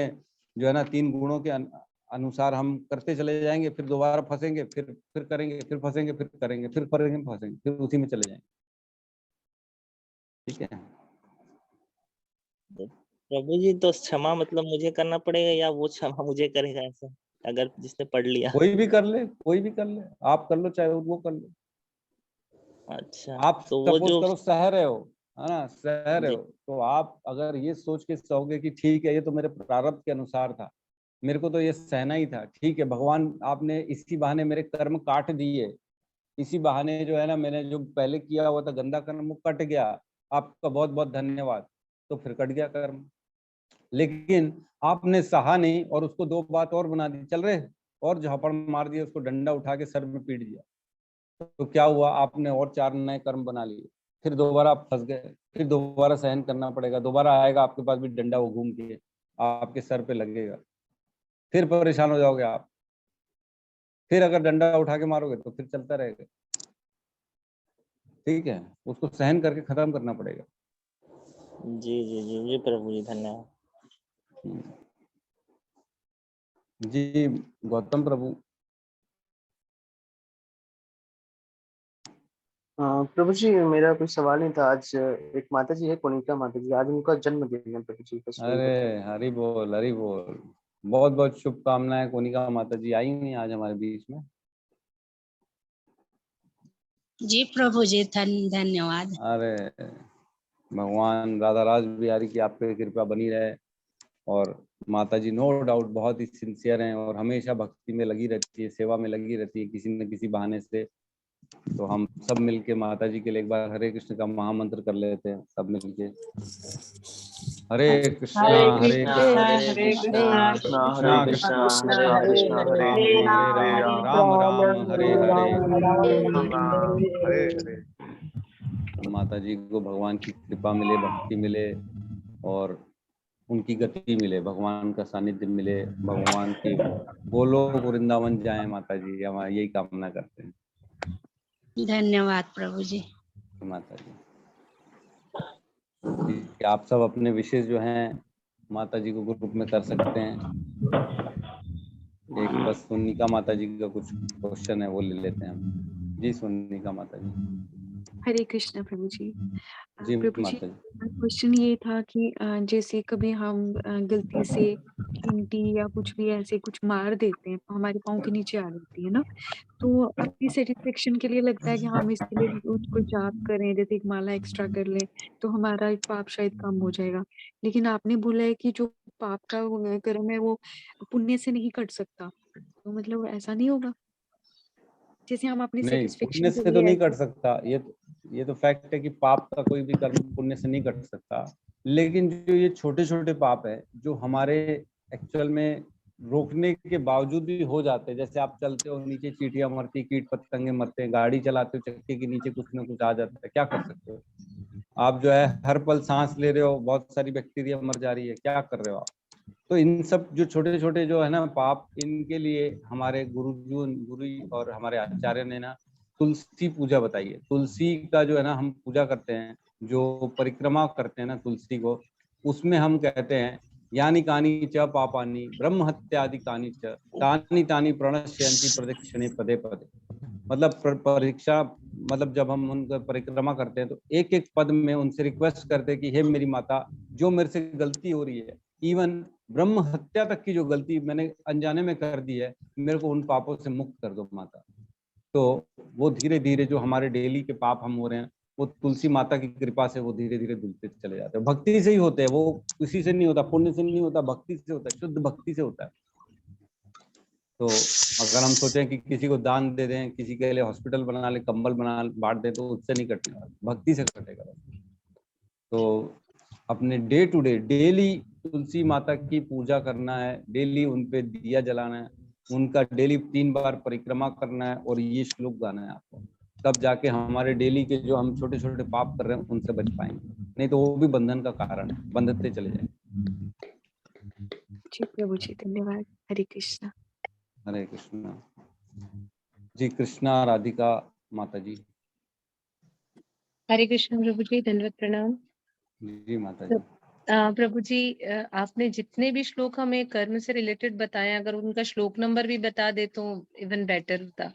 जो है ना 3 गुणों के अनुसार हम करते चले जाएंगे, फिर दोबारा फंसेंगे, फिर करेंगे, फिर फंसेंगे, फिर करेंगे, फिर करेंगे, फंसेंगे, फिर उसी में चले जाएंगे। ठीक है प्रभु जी, तो क्षमा मतलब मुझे करना पड़ेगा या वो क्षमा मुझे करेगा? ऐसा अगर जिसने पढ़ लिया। कोई भी कर ले, कोई भी कर ले, आप कर लो चाहे वो कर ले। अच्छा, आप तो वो सपोज जो करो सह रहे हो, है ना, सह रहे जी हो, तो आप अगर ये सोच के सहोगे कि ठीक है ये तो मेरे प्रारब्ध के अनुसार था, मेरे को तो ये सहना ही था, ठीक है भगवान आपने इसी बहाने मेरे कर्म काट दिए, इसी बहाने जो है ना मैंने जो पहले किया हुआ था गंदा कर्म वो कट गया, आपका बहुत बहुत धन्यवाद, तो फिर कट गया कर्म। लेकिन आपने सहा नहीं और उसको 2 बात और बना दी, चल रहे और झापड़ मार दिया, उसको डंडा उठा के सर में पीट दिया, तो क्या हुआ, आपने और 4 नए कर्म बना लिए, फिर दोबारा आप फंस गए, फिर दोबारा सहन करना पड़ेगा, दोबारा आएगा आपके पास भी डंडा, वो घूम के आपके सर पे लगेगा, फिर परेशान हो जाओगे आप, फिर अगर डंडा उठा के मारोगे तो फिर चलता रहेगा। ठीक है, उसको सहन करके खत्म करना पड़ेगा। जी जी जी जी प्रभु जी, धन्यवाद। जी गौतम प्रभु। प्रभु जी मेरा कोई सवाल नहीं था। आज एक माता जी है, कोनिका माता जी, आज उनका जन्मदिन है प्रभु जी। बस वही अरे बताइए। हरि बोल, हरि बोल, बहुत बहुत शुभकामनाएं। कोनिका माता जी आई नहीं आज हमारे बीच में। जी प्रभु जी, धन्यवाद। अरे भगवान राधा राज बिहारी की आप पे कृपा बनी रहे। और माता जी नो डाउट बहुत ही सिंसियर हैं और हमेशा भक्ति में लगी रहती है, सेवा में लगी रहती है किसी न किसी बहाने से। तो हम सब मिलके माता जी के लिए एक बार हरे कृष्ण का महामंत्र कर लेते हैं सब मिलके। हरे कृष्णा हरे कृष्णा हरे कृष्णा कृष्णा हरे कृष्णा कृष्णा हरे हरे हरे कृष्णा हरे राम राम राम हरे हरे। हरे हरे। माता जी को भगवान की कृपा मिले, भक्ति मिले और उनकी गति मिले, भगवान का सानिध्य मिले, भगवान की गोलोक वृंदावन जाए माता जी, हम यही कामना करते हैं। धन्यवाद प्रभु जी। माता जी आप सब अपने विशेष जो हैं माता जी को ग्रुप में कर सकते हैं। एक बस सोनिका माता जी का कुछ क्वेश्चन है वो ले लेते हैं हम। जी सोनिका माता जी। हरे कृष्णा प्रभु जी। जी प्रभु जी, माता जी। क्वेश्चन ये था कि जैसे कभी हम गलती से चींटी या कुछ भी ऐसे कुछ मार देते हैं, हमारे पाँव के नीचे आ जाती है ना, तो अपनी सैटिस्फैक्शन के लिए लगता है कि हम इसके लिए उसको जाप करें, जैसे एक माला एक्स्ट्रा कर लें, तो हमारा एक पाप शायद कम हो जाएगा। लेकिन आपने बोला है कि जो पाप का वो कर्म है वो पुण्य से नहीं कट सकता, तो मतलब ऐसा नहीं होगा? जैसे हम अपनी नहीं, पुण्य सैटिस्फैक्शन के से तो लिए नहीं कट ऐसे सकता, ये तो फैक्ट है कि पाप का कोई भी कर्म पुण्य से नहीं कट सकता। लेकिन जो ये छोटे छोटे पाप है जो हमारे एक्चुअल में रोकने के बावजूद भी हो जाते हैं, जैसे आप चलते हो नीचे चींटियां मरती, कीट पतंगे मरते हैं, गाड़ी चलाते हो चक्के के नीचे कुछ ना कुछ आ जाता है, क्या कर सकते हो आप? जो है हर पल सांस ले रहे हो, बहुत सारी बैक्टीरिया मर जा रही है, क्या कर रहे हो आप? तो इन सब जो छोटे छोटे जो है ना पाप, इनके लिए हमारे गुरु और हमारे आचार्य ने ना तुलसी पूजा बताई है। तुलसी का जो है ना हम पूजा करते हैं, जो परिक्रमा करते हैं ना तुलसी को, उसमें हम कहते हैं यानी कानी च पापानी ब्रह्म हत्यादि कानी च तानी तानी प्रणश्यन्ति प्रदक्षिणे पदे पदे। मतलब परीक्षा, मतलब जब हम उनका परिक्रमा करते हैं तो एक एक पद में उनसे रिक्वेस्ट करते हैं कि हे मेरी माता, जो मेरे से गलती हो रही है, इवन ब्रह्म हत्या तक की जो गलती मैंने अनजाने में कर दी है, मेरे को उन पापों से मुक्त कर दो माता। तो वो धीरे धीरे जो हमारे डेली के पाप हम हो रहे हैं, वो तुलसी माता की कृपा से वो धीरे धीरे धुलते चले जाते हैं। भक्ति से ही होते हैं वो, किसी से नहीं होता, पुण्य से नहीं होता, भक्ति से होता है। शुद्ध भक्ति से होता है। तो अगर हम सोचें कि किसी को दान दे दें, किसी के लिए हॉस्पिटल बना ले, कंबल बना बांट दे, तो उससे नहीं कटने वाला, भक्ति से कटेगा। तो अपने डे टू डे डेली तुलसी माता की पूजा करना है, डेली उन पे दिया जलाना है, उनका डेली 3 बार परिक्रमा करना है और ये श्लोक गाना है आपको। तब जाके हमारे डेली के जो हम छोटे छोटे पाप कर रहे हैं उनसे बच पाएंगे, नहीं तो वो भी बंधन का कारण है, बंधते चले जाएंगे। जी प्रभु जी, धन्यवाद। हरे कृष्णा। हरे कृष्णा जी। कृष्णा राधिका माता जी। हरे कृष्ण प्रभु जी, दंडवत प्रणाम। जी माता जी। प्रभु जी, आपने जितने भी श्लोक हमें कर्म से रिलेटेड बताए, अगर उनका श्लोक नंबर भी बता दे तो इवन बेटर होता।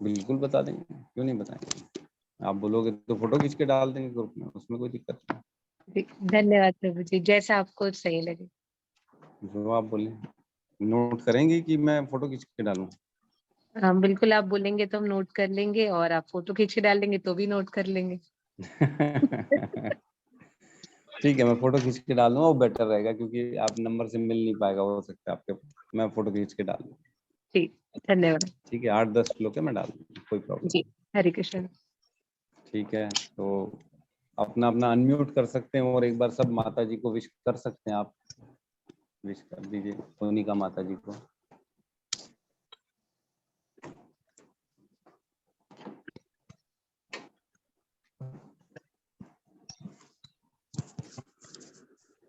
बिल्कुल बता देंगे, क्यों नहीं बताएंगे। आप बोलोगे तो फोटो खींच के डाल देंगे ग्रुप में, उसमें कोई दिक्कत नहीं। धन्यवाद प्रभु जी, जैसा आपको सही लगे। जो आप बोले। नोट करेंगे कि मैं फोटो खींच के डालूं? हाँ बिल्कुल, आप बोलेंगे तो हम नोट कर लेंगे, और आप फोटो खींच के डाल देंगे तो भी नोट कर लेंगे। ठीक है, मैं फोटो खींच के डाल दूंगा, वो बेटर रहेगा, क्योंकि आप नंबर से मिल नहीं पाएगा, हो सकता है आपके। मैं फोटो खींच के डाल दूंगा। ठीक, धन्यवाद। ठीक है, 8-10 श्लोक है, मैं डाल दूंगा, कोई प्रॉब्लम। जी, हरे कृष्ण। ठीक है, तो अपना अपना अनम्यूट कर सकते हैं और एक बार सब माता जी को विश कर सकते हैं। आप विश कर दीजिए सोनिका माता जी को।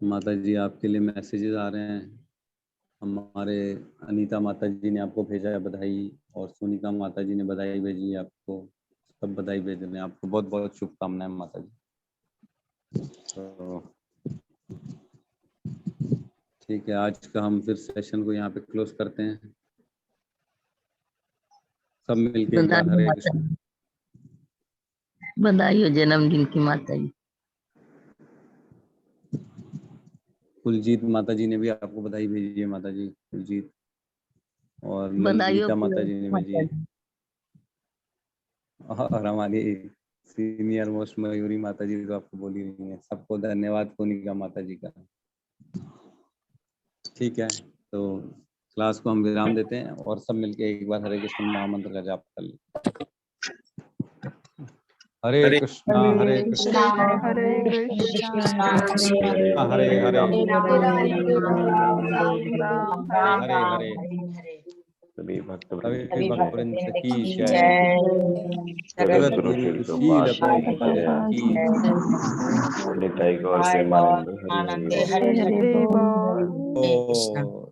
माता जी, आपके लिए मैसेजेस आ रहे हैं। हमारे अनीता माता जी ने आपको भेजा है बधाई, और सोनिका माता जी ने बधाई भेजी है आपको। सब बधाई भेज रहे हैं आपको, बहुत बहुत शुभकामनाएं माता जी। तो ठीक है, आज का हम फिर सेशन को यहाँ पे क्लोज करते हैं। सब मिलके एक बार हरे कृष्ण। बधाई हो जन्मदिन की माता जी। कुलजीत माता जी ने भी आपको बधाई भेजी है माता जी, कुलजीत। और बधाई हो ललिता माता जी ने भेजी है। और हमारी सीनियर मोस्ट मयूरी माता जी तो आपको बोली रही है। सबको धन्यवाद कोनिका माता जी का। ठीक है, तो क्लास को हम विराम देते हैं और सब मिलके एक बार हरे कृष्ण महामंत्र का जाप कर लें। हरे कृष्णा हरे कृष्णा हरे कृष्णा हरे हरे हरे हरे सभी भक्त सभी भक्त वृंद की जय। जगत जगत गुरु गुरु शिल शील प्रभुपाद की की निताई गौर प्रेमानंद हरि हरि बोल। हरे बोल। ओ